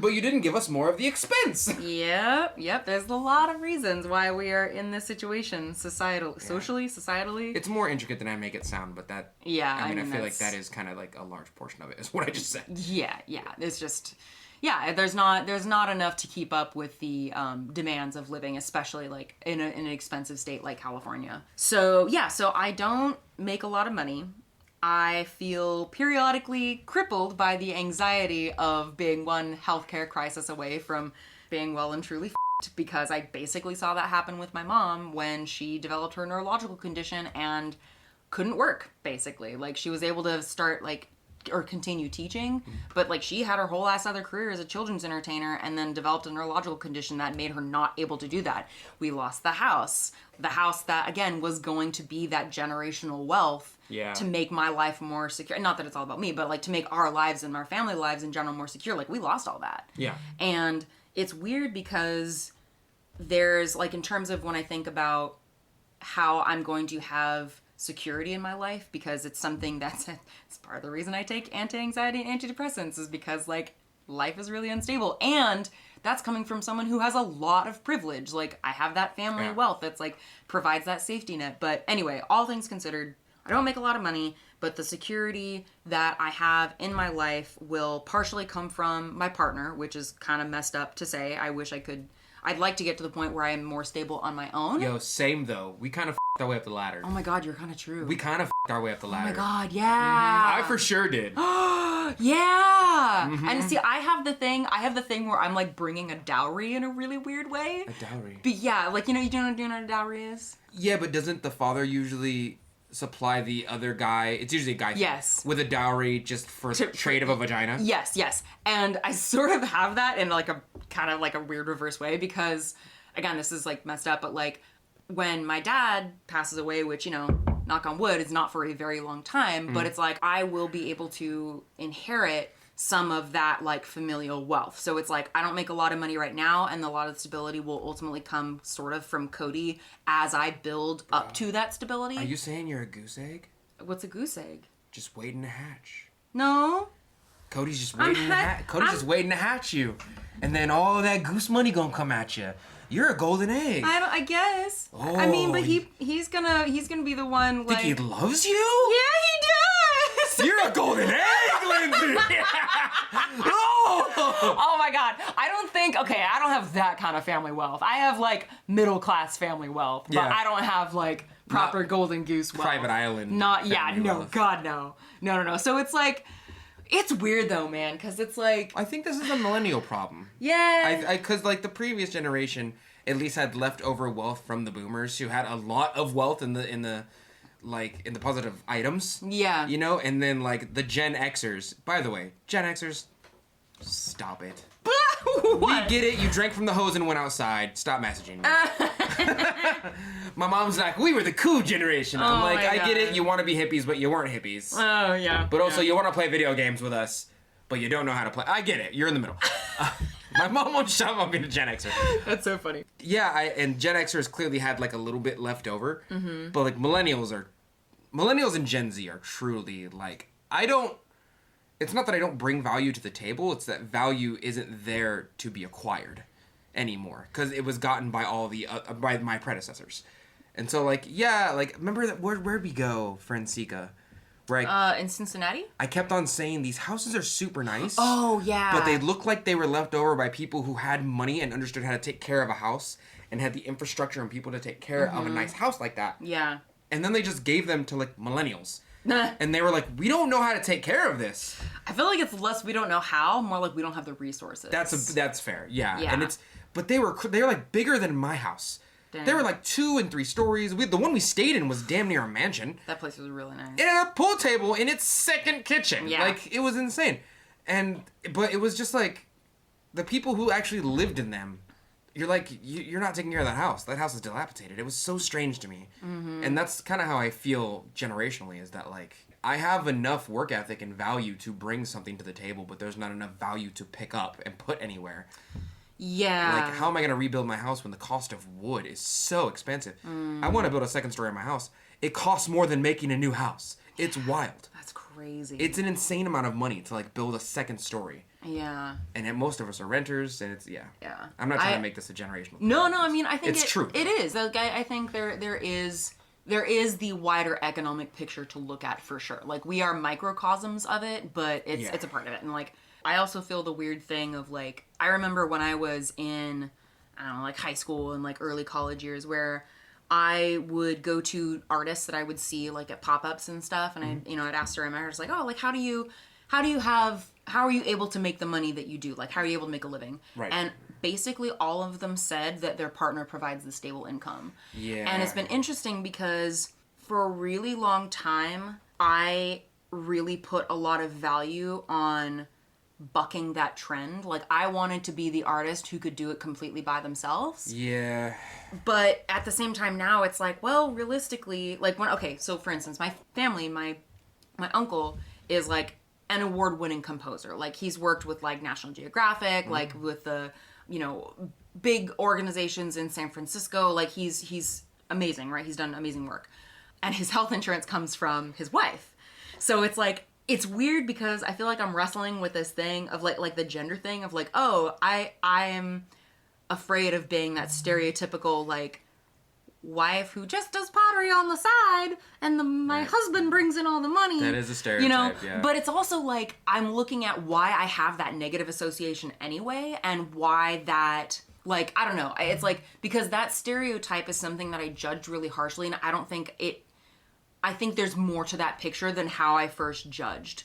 but you didn't give us more of the expense. Yep. There's a lot of reasons why we are in this situation, socially, societally. It's more intricate than I make it sound, but that... Yeah, I feel like that is kind of like a large portion of it, is what I just said. Yeah. It's just... Yeah, there's not enough to keep up with the demands of living, especially like in an expensive state like California. So I don't make a lot of money. I feel periodically crippled by the anxiety of being one healthcare crisis away from being well and truly f***ed, because I basically saw that happen with my mom when she developed her neurological condition and couldn't work, basically. Like she was able to start like or continue teaching, but like she had her whole ass other career as a children's entertainer and then developed a neurological condition that made her not able to do that. We lost the house that again was going to be that generational wealth to make my life more secure. Not that it's all about me, but like to make our lives and our family lives in general more secure. Like we lost all that. Yeah. And it's weird because there's like, in terms of when I think about how I'm going to have security in my life, because it's something it's part of the reason I take anti-anxiety and antidepressants, is because like life is really unstable, and that's coming from someone who has a lot of privilege. Like I have that family wealth that's like provides that safety net. But anyway, all things considered, I don't make a lot of money, but the security that I have in my life will partially come from my partner, which is kind of messed up to say. I'd like to get to the point where I am more stable on my own. Yo, same though. We kind of f***ed our way up the ladder. Oh my god, you're kind of true. We kind of f***ed our way up the ladder. Oh my god, yeah. I for sure did. Yeah. And see, I have the thing where I'm like bringing a dowry in a really weird way. A dowry? But yeah, like, you know what a dowry is? Yeah, but doesn't the father usually supply the other guy, it's usually a guy, with a dowry just for trade of a vagina? Yes. And I sort of have that in like a kind of like a weird reverse way, because again, this is like messed up, but like when my dad passes away, which, you know, knock on wood, is not for a very long time, but it's like I will be able to inherit some of that like familial wealth. So it's like I don't make a lot of money right now, and a lot of the stability will ultimately come sort of from Cody as I build up to that stability. Are you saying you're a goose egg? What's a goose egg? Just waiting to hatch. No. Cody's just waiting to hatch. Just waiting to hatch you, and then all of that goose money gonna come at you. You're a golden egg. I guess. Oh, I mean, but he's gonna be the one. Like, think he loves you? Yeah, he does. You're a golden egg, Lindsey. Oh my god. I don't have that kind of family wealth. I have like middle class family wealth, but I don't have like proper golden goose wealth. Private island. No, god no. No. So it's like, it's weird though, man, because it's like, I think this is a millennial problem. Yeah. Because like the previous generation at least had leftover wealth from the boomers, who had a lot of wealth in the positive items. Yeah. You know, and then like the Gen Xers. By the way, Gen Xers, stop it. We get it. You drank from the hose and went outside. Stop messaging me. My mom's like, we were the cool generation. I'm like, I get it. You want to be hippies, but you weren't hippies. Oh, yeah. But also, you want to play video games with us, but you don't know how to play. I get it. You're in the middle. My mom won't shut up on being a Gen Xer. That's so funny. Yeah, and Gen Xers clearly had like a little bit left over. Mm-hmm. But like millennials and Gen Z are truly like, it's not that I don't bring value to the table, it's that value isn't there to be acquired anymore. Because it was gotten by all the, by my predecessors. And so like, yeah, like, remember that, where'd we go, Francica? Right. In Cincinnati? I kept on saying these houses are super nice. Oh, yeah. But they look like they were left over by people who had money and understood how to take care of a house and had the infrastructure and people to take care of a nice house like that. Yeah. And then they just gave them to like millennials. And they were like, we don't know how to take care of this. I feel like it's less we don't know how, more like we don't have the resources. That's fair. Yeah. And but they were like bigger than my house. Dang. They were like 2 and 3 stories. The one we stayed in was damn near a mansion. That place was really nice. It had a pool table in its second kitchen. Yeah. Like, it was insane. But it was just like, the people who actually lived in them, you're like, you're not taking care of that house. That house is dilapidated. It was so strange to me. Mm-hmm. And that's kind of how I feel generationally, is that like, I have enough work ethic and value to bring something to the table, but there's not enough value to pick up and put anywhere. Yeah. Like, how am I going to rebuild my house when the cost of wood is so expensive? I want to build a second story in my house. It costs more than making a new house. It's wild. That's crazy. It's an insane amount of money to, like, build a second story. Yeah. And most of us are renters, and it's, Yeah. I'm not trying to make this a generational thing. No, I mean, I think it's true. It is. Like, I think there is the wider economic picture to look at for sure. Like, we are microcosms of it, but it's a part of it. And, like, I also feel the weird thing of, like, I remember when I was in, I don't know, like, high school and, like, early college years where I would go to artists that I would see, like, at pop-ups and stuff, and I'd ask her, and I was like, oh, like, how are you able to make the money that you do? Like, how are you able to make a living? Right. And basically all of them said that their partner provides the stable income. Yeah. And it's been interesting because for a really long time, I really put a lot of value on bucking that trend. Like, I wanted to be the artist who could do it completely by themselves. Yeah. But at the same time now, it's like, well, realistically, like, so for instance, my family, my uncle is like an award-winning composer. Like, he's worked with like National Geographic, like with the, big organizations in San Francisco. Like, he's amazing, right? He's done amazing work. And his health insurance comes from his wife. So it's like, it's weird because I feel like I'm wrestling with this thing of like the gender thing of like, oh, I am afraid of being that stereotypical like wife who just does pottery on the side and my husband brings in all the money. That is a stereotype, yeah. But it's also like I'm looking at why I have that negative association anyway and why that, like, I don't know. It's like, because that stereotype is something that I judged really harshly, and I don't think I think there's more to that picture than how I first judged.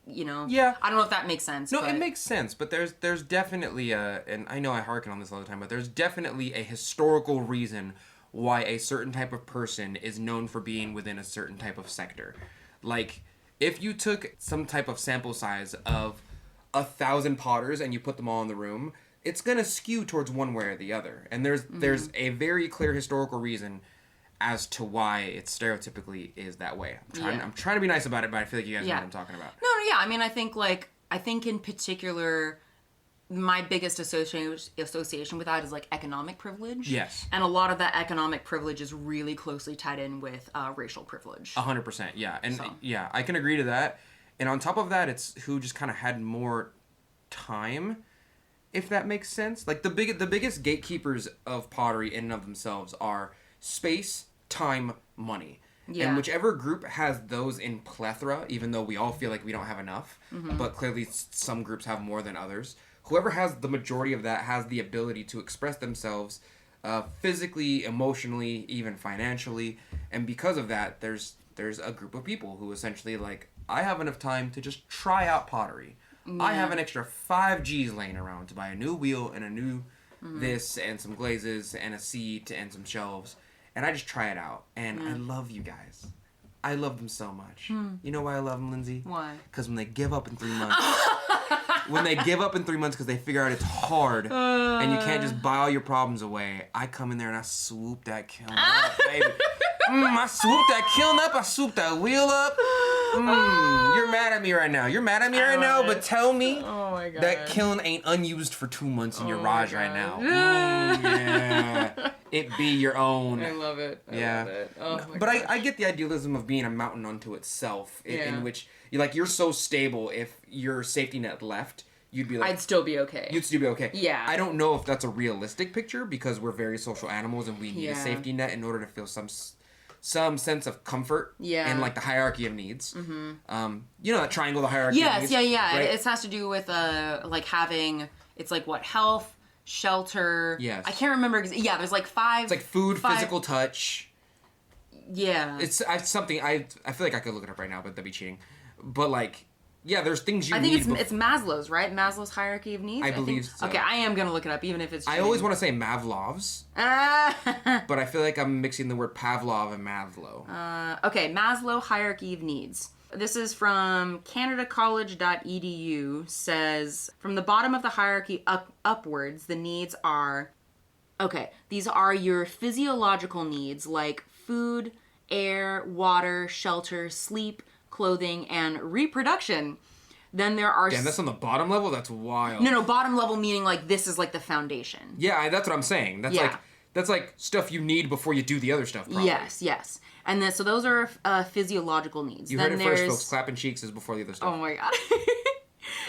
Yeah. I don't know if that makes sense. No, it makes sense, but there's definitely and I know I harken on this all the time, but there's definitely a historical reason why a certain type of person is known for being within a certain type of sector. Like, if you took some type of sample size of 1,000 potters and you put them all in the room, it's gonna skew towards one way or the other. And there's a very clear historical reason as to why it stereotypically is that way. I'm trying to be nice about it, but I feel like you guys know what I'm talking about. No, yeah. I mean, I think in particular, my biggest association with that is like economic privilege. Yes. And a lot of that economic privilege is really closely tied in with racial privilege. 100%, yeah. And yeah, I can agree to that. And on top of that, it's who just kind of had more time, if that makes sense. Like, the biggest gatekeepers of pottery in and of themselves are space, time, money. Yeah. And whichever group has those in plethora, even though we all feel like we don't have enough, but clearly some groups have more than others, whoever has the majority of that has the ability to express themselves physically, emotionally, even financially. And because of that, there's a group of people who essentially, like, I have enough time to just try out pottery. Yeah. I have an extra 5 G's laying around to buy a new wheel and a new this and some glazes and a seat and some shelves. And I just try it out. And I love you guys. I love them so much. You know why I love them, Lindsay? Why? Because when they give up in 3 months, when they give up in 3 months because they figure out it's hard and you can't just buy all your problems away, I come in there and I swoop that kiln up, baby. I swoop that kiln up. I swoop that wheel up. You're mad at me right now. But tell me that kiln ain't unused for 2 months in your garage right now. Yeah. It be your own. I love it. I love it. Oh my But I get the idealism of being a mountain unto itself, in which you're so stable. If your safety net left, you'd be like, I'd still be okay. You'd still be okay. Yeah. I don't know if that's a realistic picture because we're very social animals and we need a safety net in order to feel some sense of comfort and like the hierarchy of needs. That triangle, the hierarchy of needs. Right? It has to do with like having, it's like what, health, shelter. Yes. I can't remember. There's like 5. It's like food, physical touch. Yeah. It's something, I feel like I could look it up right now, but that'd be cheating. But like, there's things you need. I think it's Maslow's, right? Maslow's hierarchy of needs? I believe so. Okay, I am going to look it up, even if it's cheating. I always want to say Mavlov's, but I feel like I'm mixing the word Pavlov and Maslow. Okay, Maslow hierarchy of needs. This is from canadacollege.edu, says, from the bottom of the hierarchy upwards, the needs are, these are your physiological needs like food, air, water, shelter, sleep, clothing, and reproduction. Then there are... Damn, that's on the bottom level? That's wild. No, bottom level meaning like this is like the foundation. Yeah, that's what I'm saying. That's like stuff you need before you do the other stuff, probably. Yes. And then, so those are physiological needs. You heard it first, folks. Clapping cheeks is before the other stuff. Oh my god.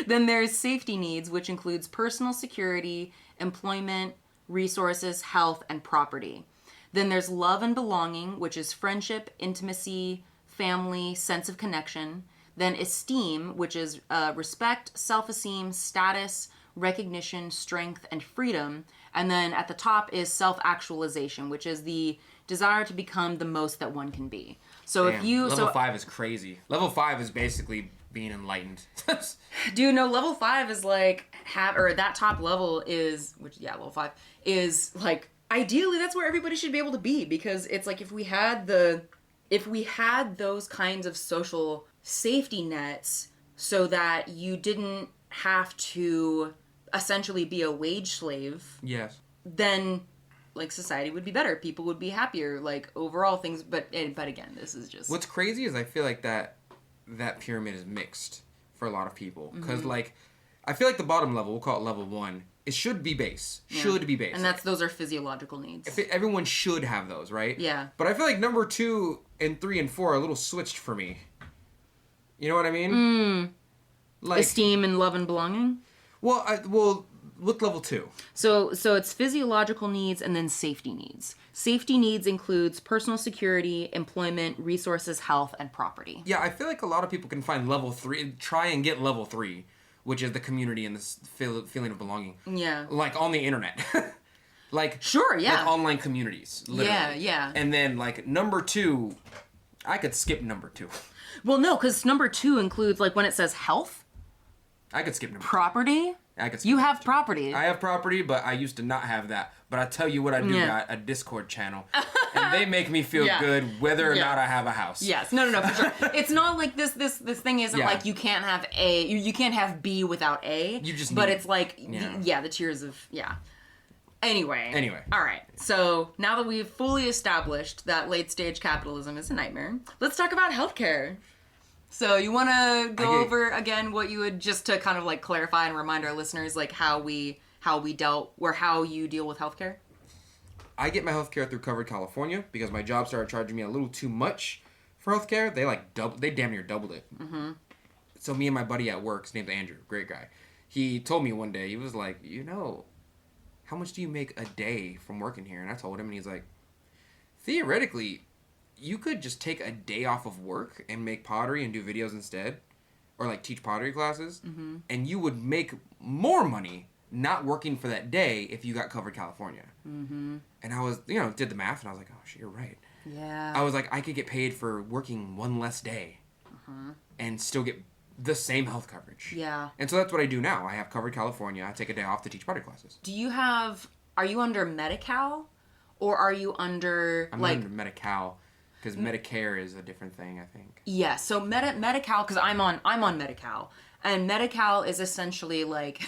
Then there's safety needs, which includes personal security, employment, resources, health, and property. Then there's love and belonging, which is friendship, intimacy, family, sense of connection. Then esteem, which is respect, self-esteem, status, recognition, strength, and freedom. And then at the top is self-actualization, which is the desire to become the most that one can be. So Damn, level 5 is crazy. Level 5 is basically being enlightened. Dude, no, level 5 is like that top level is level 5 is like ideally that's where everybody should be able to be, because it's like if we had those kinds of social safety nets so that you didn't have to essentially be a wage slave. Yes. Then like society would be better. People would be happier, like overall things. But again, this is just... What's crazy is I feel like that pyramid is mixed for a lot of people. Because like, I feel like the bottom level, we'll call it level 1, it should be base. Yeah. Should be base. And those are physiological needs. Everyone should have those, right? Yeah. But I feel like number 2 and 3 and 4 are a little switched for me. You know what I mean? Like esteem and love and belonging? Well, with level 2. So it's physiological needs and then safety needs. Safety needs includes personal security, employment, resources, health, and property. Yeah, I feel like a lot of people can find level 3, try and get level 3, which is the community and this feeling of belonging. Yeah. Like on the internet. Like, sure, yeah. Like online communities, literally. Yeah. And then like number 2, I could skip number 2. Well, no, because number 2 includes like when it says health. I could skip number 2. Property. You have property. I have property, but I used to not have that. But I tell you what I do got, a Discord channel. And they make me feel good whether or not I have a house. Yes. No, for sure. It's not like this thing isn't like you can't have A, you can't have B without A. You just But it's like, the tiers of, Anyway. All right. So now that we've fully established that late stage capitalism is a nightmare, let's talk about healthcare. So you want to go over again what you would, just to kind of like clarify and remind our listeners like how you deal with healthcare? I get my healthcare through Covered California because my job started charging me a little too much for healthcare. They damn near doubled it. Mm-hmm. So me and my buddy at work, his name's Andrew, great guy. He told me one day, he was like, how much do you make a day from working here? And I told him, and he's like, theoretically, you could just take a day off of work and make pottery and do videos instead, or like teach pottery classes, and you would make more money not working for that day if you got Covered California. Mm-hmm. And I was, did the math, and I was like, oh shit, you're right. Yeah. I was like, I could get paid for working one less day and still get the same health coverage. Yeah. And so that's what I do now. I have Covered California. I take a day off to teach pottery classes. Are you under Medi-Cal, or are you under I'm under Medi-Cal. Because Medicare is a different thing, I think. Yeah, so Medi-Cal, because I'm on Medi-Cal, And Medi-Cal is essentially like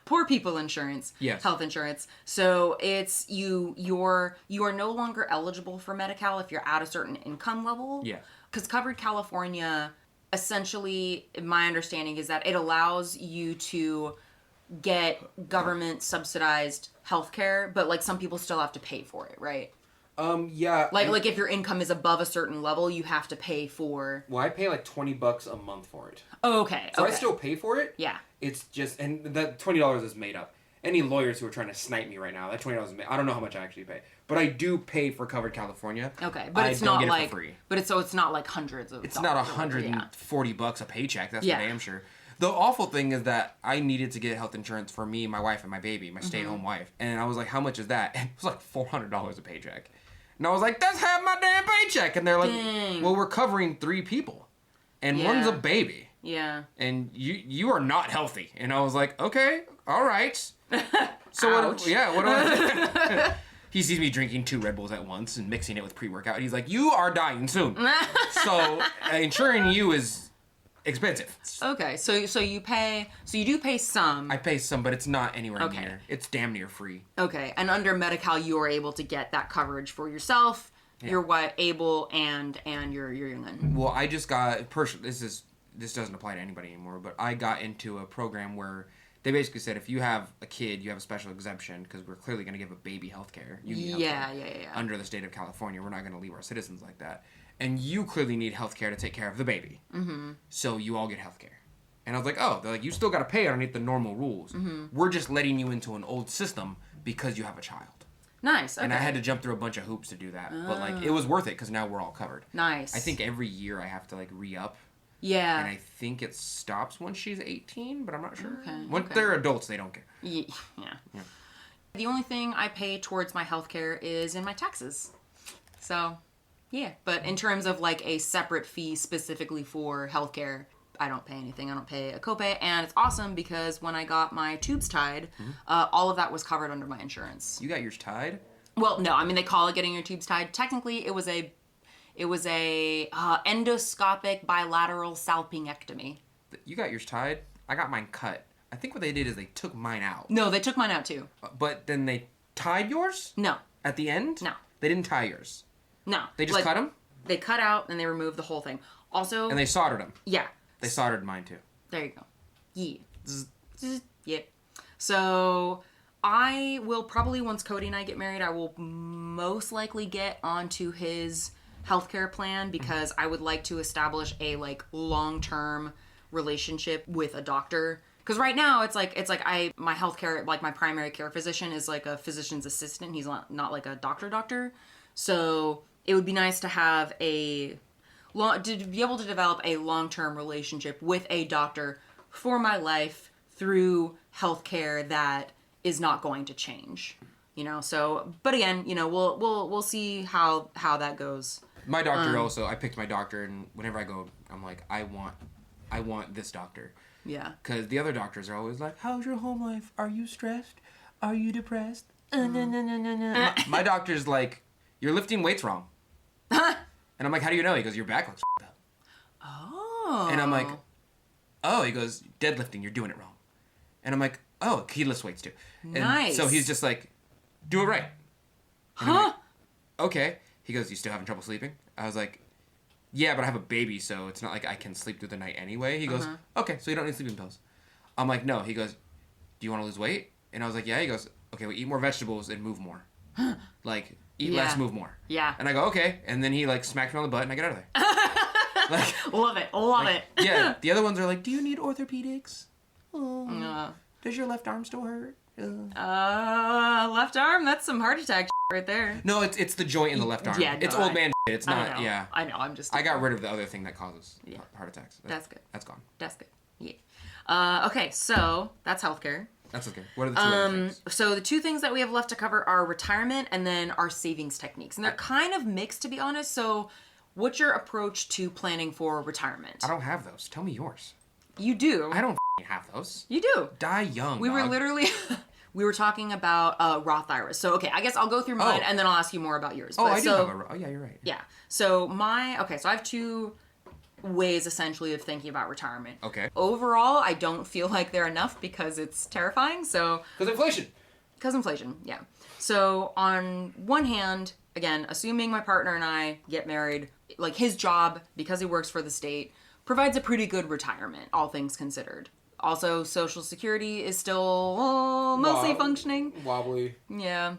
poor people insurance, yes. health insurance. So it's you are no longer eligible for Medi-Cal if you're at a certain income level. Yeah. Because Covered California, essentially, my understanding is that it allows you to get government subsidized healthcare, but like some people still have to pay for it, right? Yeah. Like if your income is above a certain level, you have to pay for... Well, I pay like $20 a month for it. Oh, okay. So I still pay for it. Yeah. It's just, and that $20 is made up. Any lawyers who are trying to snipe me right now, that $20 is made. I don't know how much I actually pay, but I do pay for Covered California. Okay, but it's not like free. But it's not like hundreds of. It's not $140 a paycheck. That's for damn sure. The awful thing is that I needed to get health insurance for me, my wife, and my baby, my stay-at-home wife, and I was like, "How much is that?" And it was like $400 a paycheck. And I was like, that's half my damn paycheck. And they're like, well, we're covering 3 people. And one's a baby. Yeah. And you are not healthy. And I was like, okay, all right. So what do I do? He sees me drinking 2 Red Bulls at once and mixing it with pre-workout. And he's like, you are dying soon. So insuring you is expensive. Okay, so you do pay some. I pay some, but it's not anywhere near. It's damn near free. Okay, and under Medi-Cal, you are able to get that coverage for yourself, your wife, Abel, and your youngin. Well, I just got this doesn't apply to anybody anymore, but I got into a program where they basically said if you have a kid, you have a special exemption because we're clearly going to give a baby health care. Yeah. Under the state of California, we're not going to leave our citizens like that. And you clearly need health care to take care of the baby. Mm-hmm. So you all get health care. And I was like, oh, they're like, you still got to pay underneath the normal rules. Mm-hmm. We're just letting you into an old system because you have a child. Nice. Okay. And I had to jump through a bunch of hoops to do that. But like, it was worth it because now we're all covered. Nice. I think every year I have to like re-up. Yeah. And I think it stops once she's 18, but I'm not sure. Okay. Once they're adults, they don't care. Yeah. The only thing I pay towards my healthcare is in my taxes. So, yeah. But in terms of like a separate fee specifically for healthcare, I don't pay anything. I don't pay a copay. And it's awesome because when I got my tubes tied, all of that was covered under my insurance. You got yours tied? Well, no. I mean, they call it getting your tubes tied. Technically, it was a endoscopic bilateral salpingectomy. You got yours tied? I got mine cut. I think what they did is they took mine out. No, they took mine out too. But then they tied yours? No. At the end? No. They didn't tie yours? No. They just cut them? They cut out and they removed the whole thing. Also... And they soldered them? Yeah. They soldered mine too. There you go. Yeah. Yeah. So... I will probably, once Cody and I get married, I will most likely get onto his healthcare plan because I would like to establish a like long-term relationship with a doctor. Because right now it's like my healthcare, like my primary care physician is like a physician's assistant. He's not like a doctor. So it would be nice to have to be able to develop a long-term relationship with a doctor for my life through healthcare that is not going to change, so, but again, we'll see how that goes. My doctor also, I picked my doctor, and whenever I go, I'm like, I want this doctor. Yeah. Because the other doctors are always like, how's your home life? Are you stressed? Are you depressed? My doctor's like, you're lifting weights wrong. And I'm like, how do you know? He goes, your back looks up. Oh. And I'm like, oh, he goes, deadlifting, you're doing it wrong. And I'm like, oh, he lifts weights too. Nice. And so he's just like, do it right. And I'm like, okay. He goes, you still having trouble sleeping? I was like, yeah, but I have a baby, so it's not like I can sleep through the night anyway. He goes, okay, so you don't need sleeping pills. I'm like, no. He goes, do you want to lose weight? And I was like, yeah. He goes, okay, well, eat more vegetables and move more. Like, eat less, move more. Yeah. And I go, okay. And then he, like, smacks me on the butt, and I get out of there. Like, love it. Yeah. The other ones are like, do you need orthopedics? Oh. Does your left arm still hurt? Left arm? That's some heart attack right there. No, it's the joint in the left arm. Yeah, no, it's old man shit. It's not, yeah. I know, I got rid of the other thing that causes heart attacks. That's good. That's gone. That's good. Yeah. Okay, so that's healthcare. That's okay. What are the two other things? So the 2 things that we have left to cover are retirement and then our savings techniques. And they're kind of mixed, to be honest. So what's your approach to planning for retirement? I don't have those. Tell me yours. You do. I don't have those. You do. Die young, We were literally... We were talking about Roth IRAs. So, okay, I guess I'll go through mine and then I'll ask you more about yours. Oh, I do have a... Oh, yeah, you're right. Yeah. So, so I have 2... ways essentially of thinking about retirement. Okay. Overall, I don't feel like they're enough because it's terrifying. So because inflation. Because inflation, yeah. So on one hand, again, assuming my partner and I get married, like his job, because he works for the state, provides a pretty good retirement, all things considered. Also, Social Security is still mostly functioning. Wobbly. Yeah.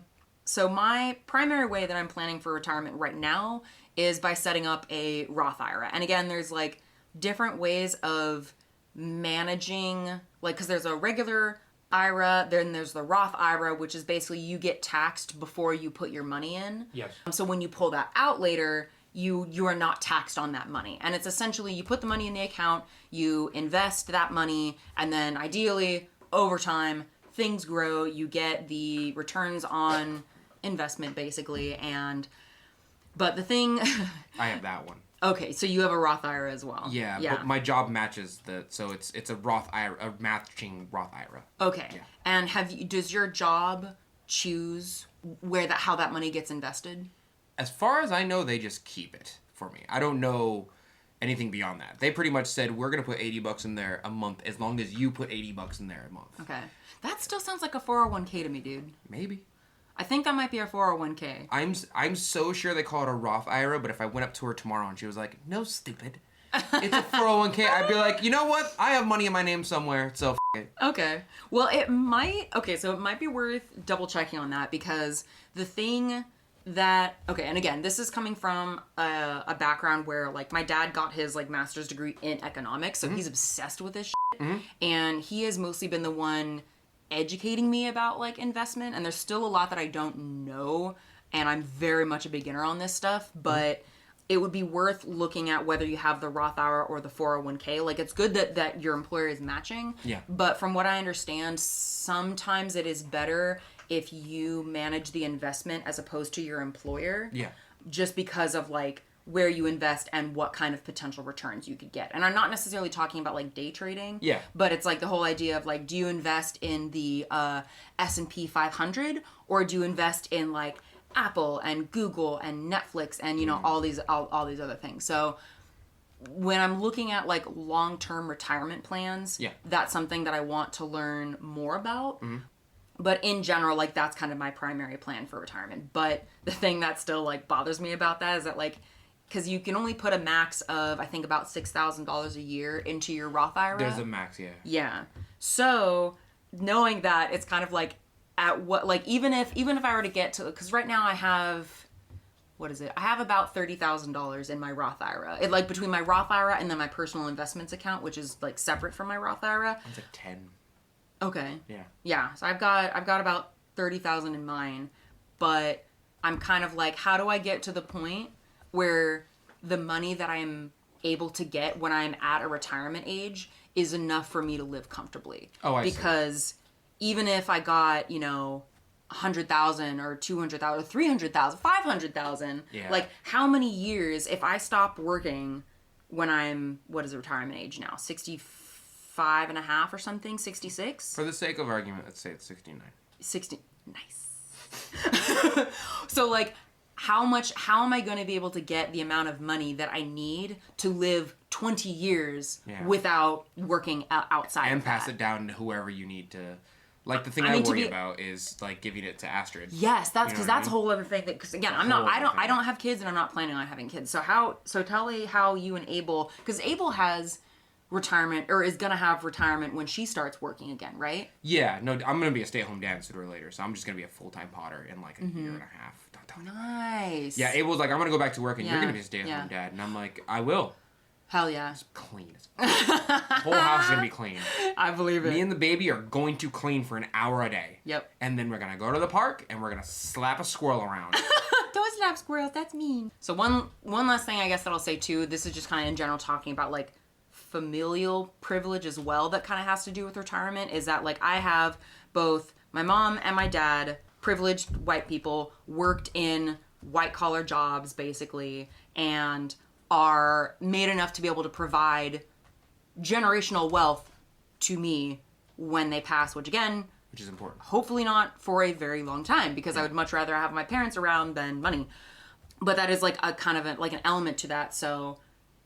So my primary way that I'm planning for retirement right now is by setting up a Roth IRA. And again, there's like different ways of managing, like, because there's a regular IRA, then there's the Roth IRA, which is basically you get taxed before you put your money in. Yes. So when you pull that out later, you are not taxed on that money. And it's essentially you put the money in the account, you invest that money, and then ideally over time things grow, you get the returns on investment basically. But the thing I have that one. Okay, so you have a Roth IRA as well. Yeah. But my job matches so it's a Roth IRA, a matching Roth IRA. Okay. Yeah. And does your job choose how that money gets invested? As far as I know, they just keep it for me. I don't know anything beyond that. They pretty much said, we're going to put $80 in there a month as long as you put $80 in there a month. Okay. That still sounds like a 401k to me, dude. Maybe. I think that might be a 401k. I'm so sure they call it a Roth IRA, but if I went up to her tomorrow and she was like, no, stupid. It's a 401k, I'd be like, you know what? I have money in my name somewhere, so f*** it. Okay. Well, it might be worth double checking on that because the thing and again, this is coming from a background where like my dad got his like master's degree in economics, so he's obsessed with this shit, and he has mostly been the one educating me about like investment, and there's still a lot that I don't know, and I'm very much a beginner on this stuff, but it would be worth looking at whether you have the Roth IRA or the 401k. Like, it's good that your employer is matching, but from what I understand, sometimes it is better if you manage the investment as opposed to your employer. Yeah. Just because of like where you invest and what kind of potential returns you could get. And I'm not necessarily talking about like day trading. Yeah. But it's like the whole idea of like, do you invest in the S&P 500 or do you invest in like Apple and Google and Netflix and you know all these other things. So when I'm looking at like long-term retirement plans, that's something that I want to learn more about. But in general, like that's kind of my primary plan for retirement. But the thing that still like bothers me about that is that like, because you can only put a max of I think about $6,000 a year into your Roth IRA. There's a max, yeah. Yeah. So knowing that, it's kind of like at what like even if I were to get to, because right now I have I have about $30,000 in my Roth IRA. It like between my Roth IRA and then my personal investments account, which is like separate from my Roth IRA. It's like 10. Okay. Yeah. Yeah. So I've got about 30,000 in mine, but I'm kind of like, how do I get to the point where the money that I'm able to get when I'm at a retirement age is enough for me to live comfortably? Oh, I see. Because even if I got, you know, 100,000 or 200,000 or 300,000, 500,000, like how many years if I stop working when I'm, what is the retirement age now? 65 and a half or something? 66? For the sake of argument, let's say it's 69. 60. Nice. So like, how am I going to be able to get the amount of money that I need to live 20 years without working outside and of pass that? it down to whoever you need to. Like the thing I worry about is like giving it to Astrid. Yes, that's because that's a whole other thing. Because again, I don't have kids and I'm not planning on having kids. So tell me how you and Abel, because Abel has retirement or is gonna have retirement when she starts working again, right? Yeah, no, I'm gonna be a stay-at-home dad sooner or later, so I'm just gonna be a full-time potter in like a year and a half. Nice. Yeah, Abel's like, I'm gonna go back to work and you're gonna be a stay-at-home dad, and I'm like, I will. Hell yeah. It's clean. The whole house is gonna be clean. I believe it. Me and the baby are going to clean for an hour a day. Yep. And then we're gonna go to the park and we're gonna slap a squirrel around. Don't slap squirrels, that's mean. So one last thing I guess that I'll say too, this is just kind of in general talking about like familial privilege as well that kind of has to do with retirement, is that like I have both my mom and my dad, privileged white people, worked in white collar jobs basically, and are made enough to be able to provide generational wealth to me when they pass, which is important. Hopefully not for a very long time, because I would much rather have my parents around than money. But that is like a kind of like an element to that. So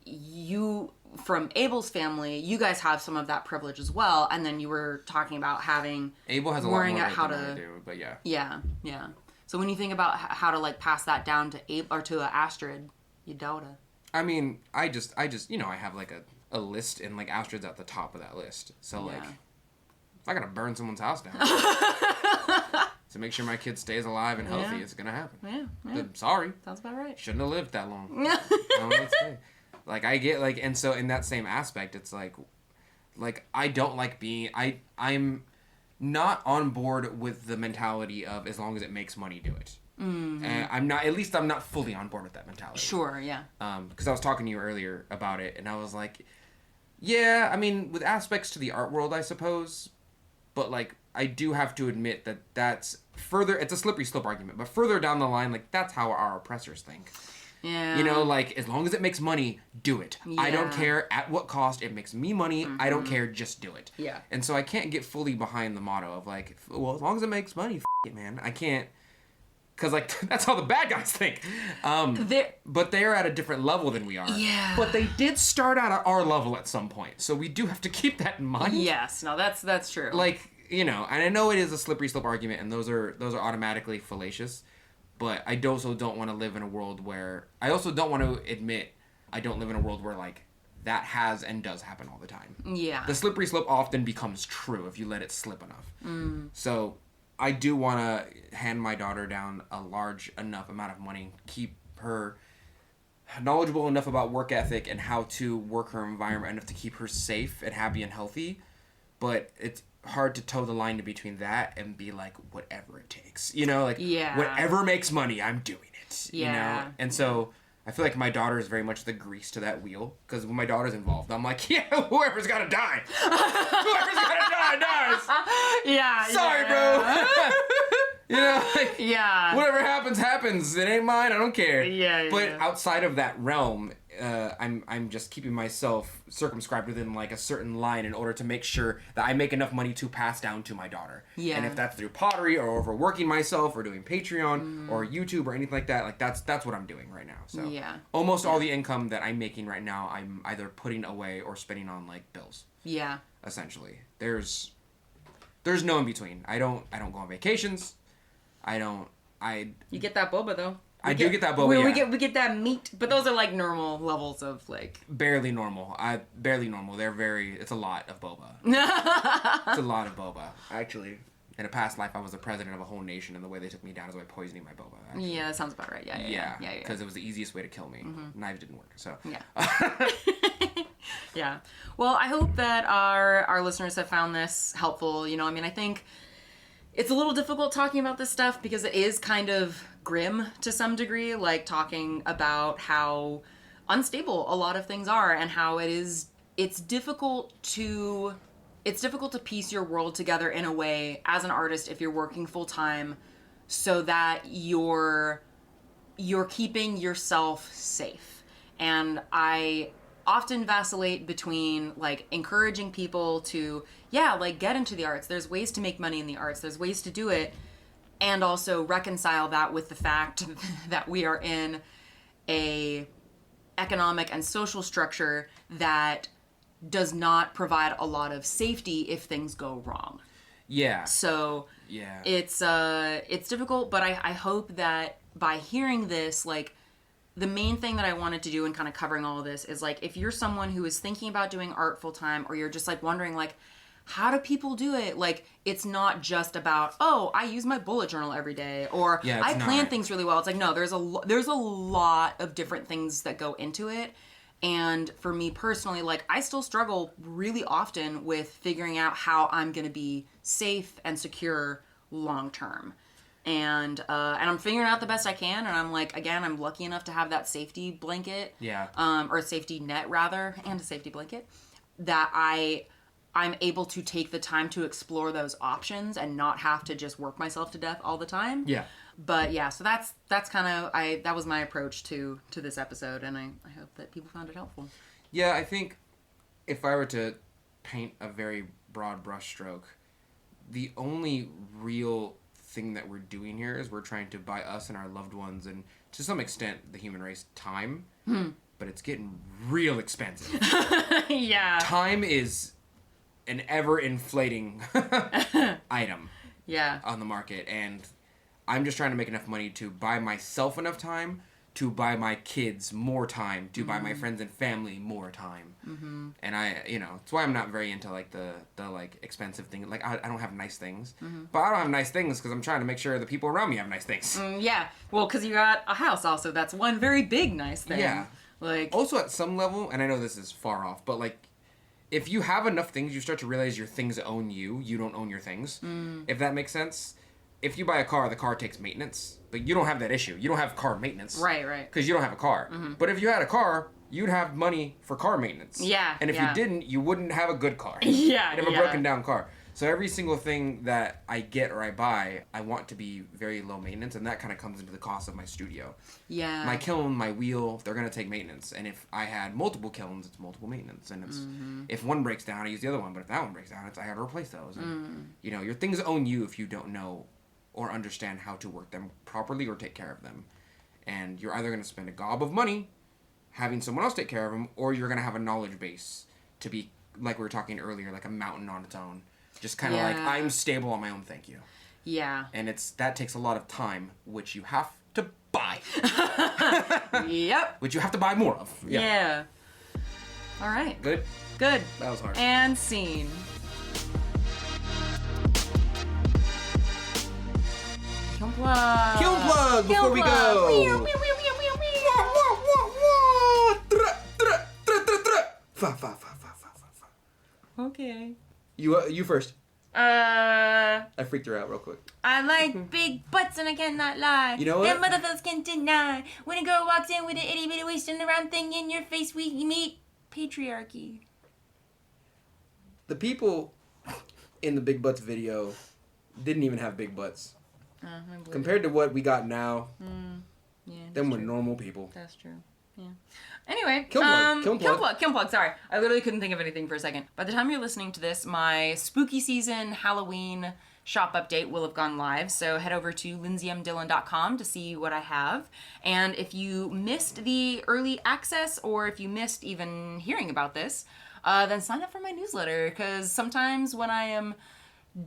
you, from Abel's family, you guys have some of that privilege as well. And then you were talking about having Abel has a lot more of it than I do, but yeah. Yeah. So when you think about how to like pass that down to Abel or to Astrid, you doubt it. I mean, I just I have like a list, and like Astrid's at the top of that list. So like, if I gotta burn someone's house down to make sure my kid stays alive and healthy, it's gonna happen. Yeah. I'm sorry. Sounds about right. Shouldn't have lived that long. I don't know what to say. Like I get like, and so in that same aspect, it's like I don't like being I'm not on board with the mentality of as long as it makes money, do it. Mm-hmm. And I'm not fully on board with that mentality. Sure, yeah. Because I was talking to you earlier about it, and I was like, yeah, I mean, with aspects to the art world, I suppose, but like, I do have to admit that that's further, it's a slippery slope argument, but further down the line, like, that's how our oppressors think. Yeah. You know, like, as long as it makes money, do it. Yeah. I don't care at what cost. It makes me money. Mm-hmm. I don't care. Just do it. Yeah. And so I can't get fully behind the motto of, like, well, as long as it makes money, it, man. I can't. Because, like, that's how the bad guys think. But they're at a different level than we are. Yeah. But they did start out at our level at some point. So we do have to keep that in mind. Yes. No, that's true. Like, you know, and I know it is a slippery slope argument, and those are automatically fallacious. But I also don't want to live in a world where... I also don't want to admit I don't live in a world where, like, that has and does happen all the time. Yeah. The slippery slope often becomes true if you let it slip enough. Mm. So I do want to hand my daughter down a large enough amount of money, keep her knowledgeable enough about work ethic and how to work her environment enough to keep her safe and happy and healthy. But it's hard to toe the line between that and be like, whatever it takes, you know, like whatever makes money, I'm doing it, you know? And so I feel like my daughter is very much the grease to that wheel, because when my daughter's involved, I'm like, yeah, whoever's gotta die, whoever's gotta die dies. Yeah. Sorry, bro. You know, like, whatever happens. It ain't mine. I don't care. But outside of that realm, I'm just keeping myself circumscribed within like a certain line in order to make sure that I make enough money to pass down to my daughter. Yeah. And if that's through pottery or overworking myself or doing Patreon or YouTube or anything like that, like that's what I'm doing right now. So almost all the income that I'm making right now, I'm either putting away or spending on like bills. Yeah. Essentially, there's no in between. I don't go on vacations. You get that boba though. I do get that boba. We get that meat, but those are like normal levels of like barely normal. It's a lot of boba. It's a lot of boba. Actually, in a past life, I was the president of a whole nation, and the way they took me down is by poisoning my boba. Actually. Yeah, that sounds about right. Yeah. Because it was the easiest way to kill me. Mm-hmm. Knives didn't work. So yeah. Well, I hope that our listeners have found this helpful. You know, I mean, I think it's a little difficult talking about this stuff because it is kind of grim to some degree, like talking about how unstable a lot of things are and how it's difficult to piece your world together in a way as an artist if you're working full time so that you're keeping yourself safe. And I often vacillate between like encouraging people to like get into the arts. There's ways to make money in the arts. There's ways to do it. And also reconcile that with the fact that we are in a economic and social structure that does not provide a lot of safety if things go wrong. Yeah. So it's difficult, but I hope that by hearing this, like the main thing that I wanted to do in kind of covering all of this is like if you're someone who is thinking about doing art full time, or you're just like wondering like, how do people do it? Like, it's not just about, oh, I use my bullet journal every day, or I plan things really well. It's like, no, there's a lot of different things that go into it. And for me personally, like, I still struggle really often with figuring out how I'm going to be safe and secure long term. And I'm figuring out the best I can. And I'm like, again, I'm lucky enough to have that safety blanket. Yeah. Or a safety net, rather, and a safety blanket that I'm able to take the time to explore those options and not have to just work myself to death all the time. Yeah. But yeah, so that's kind of, that was my approach to this episode, and I hope that people found it helpful. Yeah, I think if I were to paint a very broad brushstroke, the only real thing that we're doing here is we're trying to buy us and our loved ones, and to some extent the human race, time. but it's getting real expensive. Yeah. Time is an ever-inflating item on the market, and I'm just trying to make enough money to buy myself enough time, to buy my kids more time, to buy my friends and family more time. And it's why I'm not very into like the like expensive thing. Like I don't have nice things, but I don't have nice things because I'm trying to make sure the people around me have nice things. Yeah, well, because you got a house also. That's one very big nice thing. Yeah. Like also at some level, and I know this is far off, but like if you have enough things, you start to realize your things own you. You don't own your things. If that makes sense. If you buy a car, the car takes maintenance, but you don't have that issue. You don't have car maintenance. Right. Because you don't have a car. But if you had a car, you'd have money for car maintenance. Yeah. And if you didn't, you wouldn't have a good car. Yeah. You'd have a broken down car. So every single thing that I get or I buy, I want to be very low maintenance, and that kind of comes into the cost of my studio. Yeah. My kiln, my wheel, they're going to take maintenance. And if I had multiple kilns, it's multiple maintenance. And it's if one breaks down, I use the other one. But if that one breaks down, I have to replace those. And, your things own you if you don't know or understand how to work them properly or take care of them. And you're either going to spend a gob of money having someone else take care of them, or you're going to have a knowledge base to be, like we were talking earlier, like a mountain on its own. Just kind of like, I'm stable on my own, thank you. Yeah. And that takes a lot of time, which you have to buy. Yep. Which you have to buy more of. Yeah. All right. Good? Good. That was hard. And scene. Kiln plug. Kiln plug before we go. Okay. You first. I freaked her out real quick. I like big butts and I cannot lie. You know what? Them motherfuckers can't deny. When a girl walks in with an itty bitty waist and a round thing in your face, we meet patriarchy. The people in the big butts video didn't even have big butts. Compared to what we got now, them were normal people. That's true. Yeah. Anyway, Kiln plug. Sorry, I literally couldn't think of anything for a second. By the time you're listening to this, my spooky season Halloween shop update will have gone live. So head over to lindseymdillon.com to see what I have. And if you missed the early access, or if you missed even hearing about this, then sign up for my newsletter. Because sometimes when I am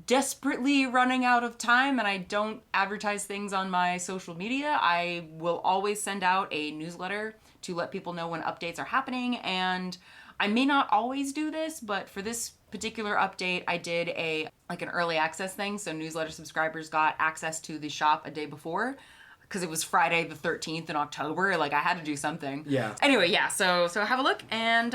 desperately running out of time and I don't advertise things on my social media, I will always send out a newsletter to let people know when updates are happening. And I may not always do this, but for this particular update, I did an early access thing. So newsletter subscribers got access to the shop a day before, because it was Friday the 13th in October. Like, I had to do something. Yeah. Anyway, yeah. So have a look, and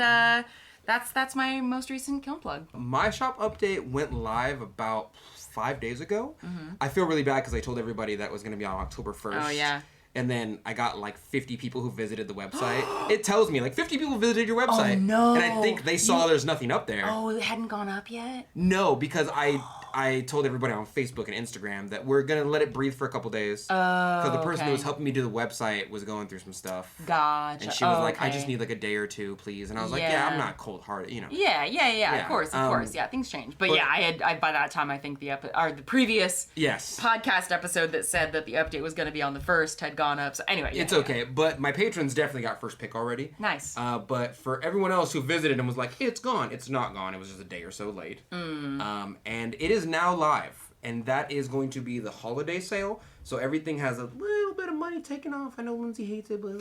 that's my most recent kiln plug. My shop update went live about 5 days ago. I feel really bad because I told everybody that was going to be on October 1st. Oh, yeah. And then I got like 50 people who visited the website. It tells me like 50 people visited your website. Oh, no. And I think they saw there's nothing up there. Oh, it hadn't gone up yet? No, because I told everybody on Facebook and Instagram that we're going to let it breathe for a couple days. Because the person who was helping me do the website was going through some stuff. Gotcha. And she was like, I just need like a day or two, please. And I was like, yeah, I'm not cold-hearted, Yeah, of course. Yeah, things change. But yeah, I by that time, I think the previous podcast episode that said that the update was going to be on the 1st had gone up. So anyway. It's okay. But my patrons definitely got first pick already. Nice. But for everyone else who visited and was like, it's gone, it's not gone. It was just a day or so late. And it is now live, and that is going to be the holiday sale. So everything has a little bit of money taken off. I know Lindsey hates it, but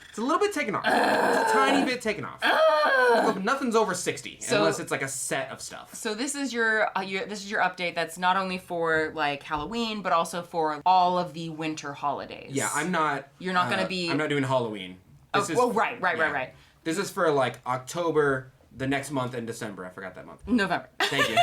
it's a little bit taken off. It's a tiny bit taken off. Nothing's over 60 unless it's like a set of stuff. So this is your update. That's not only for like Halloween, but also for all of the winter holidays. Yeah, I'm not. You're not going to be. I'm not doing Halloween. Right. This is for like October, the next month, and December. I forgot that month. November. Thank you.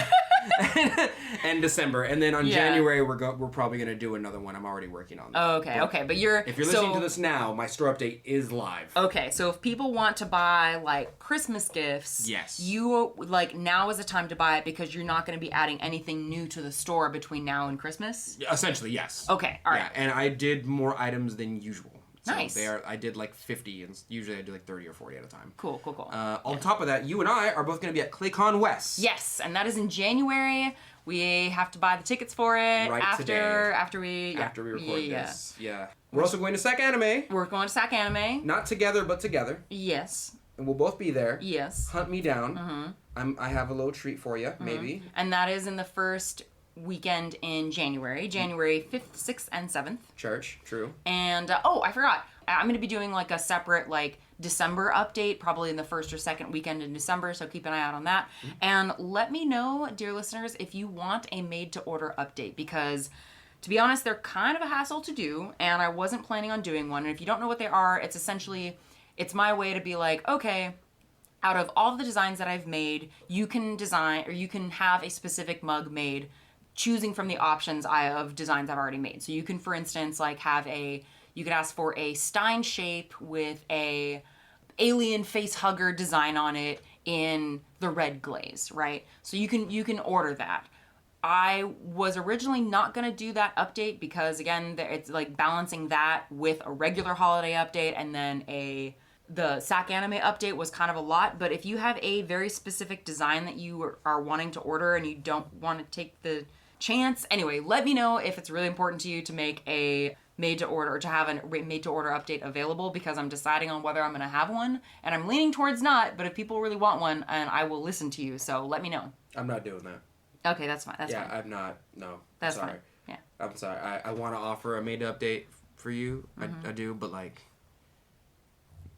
And December, and then on January we're probably gonna do another one. I'm already working on that. Oh, okay. But if you're listening to this now, my store update is live. Okay, so if people want to buy like Christmas gifts, yes, you like now is the time to buy it because you're not going to be adding anything new to the store between now and Christmas. Essentially, yes. Okay, all right. Yeah, and I did more items than usual. So nice. I did like 50, and usually I do like 30 or 40 at a time. Cool. On top of that, you and I are both going to be at ClayCon West. Yes, and that is in January. We have to buy the tickets for it after we record this. Yeah. We're also going to Sac Anime. We're going to Sac Anime. Not together, but together. Yes. And we'll both be there. Yes. Hunt me down. I have a little treat for you, maybe. And that is in the first weekend in January 5th, 6th, and 7th. Church, true. And, I forgot. I'm going to be doing like a separate like December update, probably in the first or second weekend in December, so keep an eye out on that. And let me know, dear listeners, if you want a made-to-order update, because to be honest, they're kind of a hassle to do, and I wasn't planning on doing one. And if you don't know what they are, it's essentially, it's my way to be like, okay, out of all the designs that I've made, you can design, or you can have a specific mug made, choosing from the options of designs I've already made. So you can, for instance, like you could ask for a Stein shape with a alien face hugger design on it in the red glaze, right? So you can order that. I was originally not going to do that update because, again, it's like balancing that with a regular holiday update, and then the Sac Anime update was kind of a lot. But if you have a very specific design that you are wanting to order and you don't want to take the chance, anyway, let me know if it's really important to you to make a made-to-order, or to have a made-to-order update available, because I'm deciding on whether I'm going to have one, and I'm leaning towards not, but if people really want one, and I will listen to you, so let me know. I'm not doing that. Okay, that's fine. That's fine. Yeah, I'm not. No. That's sorry. fine. Yeah. I'm sorry. I want to offer a made update for you. I do, but like,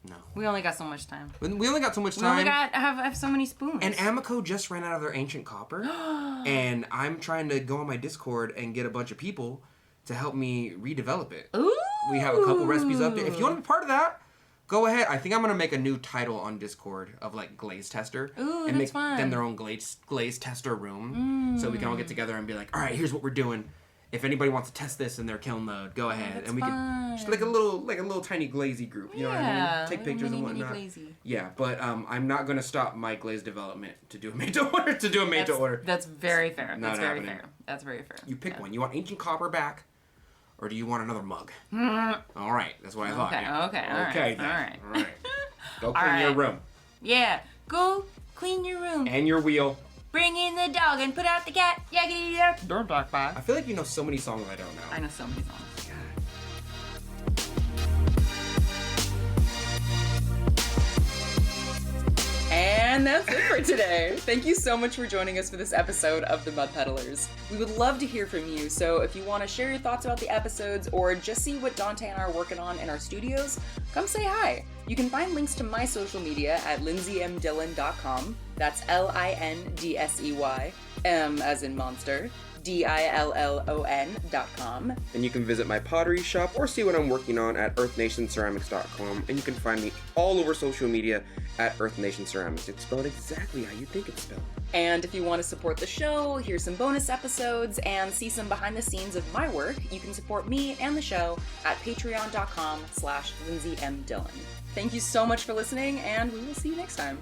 no. We only got so much time. We only got so much time. We only have so many spoons. And Amico just ran out of their ancient copper, and I'm trying to go on my Discord and get a bunch of people to help me redevelop it. Ooh. We have a couple recipes up there. If you want to be part of that, go ahead. I think I'm going to make a new title on Discord of like glaze tester. Ooh, and that's make fun. them their own glaze tester room. So we can all get together and be like, all right, here's what we're doing. If anybody wants to test this in their kiln mode, go ahead. And we can just like a little tiny glazy group. You know what I mean? Take pictures and whatnot. Yeah, but I'm not going to stop my glaze development to do a made to order. That's very fair. That's very fair. That's very fair. You pick one. You want ancient copper back? Or do you want another mug? All right, that's what I thought. Okay, then. All right. Go clean your room. Yeah, go clean your room. And your wheel. Bring in the dog and put out the cat. Yakety. Don't talk bye. I feel like you know so many songs I don't know. I know so many songs. And that's it for today. Thank you so much for joining us for this episode of The Mud Peddlers. We would love to hear from you, so if you want to share your thoughts about the episodes or just see what Donte and I are working on in our studios, come say hi. You can find links to my social media at lindseymdillon.com. That's LINDSEY, M as in monster, DILLON.com. And you can visit my pottery shop or see what I'm working on at earthnationceramics.com. And you can find me all over social media at Earth Nation Ceramics. It's spelled exactly how you think it's spelled. And if you want to support the show, hear some bonus episodes, and see some behind the scenes of my work, you can support me and the show at patreon.com/Lindsey M Dillon. Thank you so much for listening, and we will see you next time.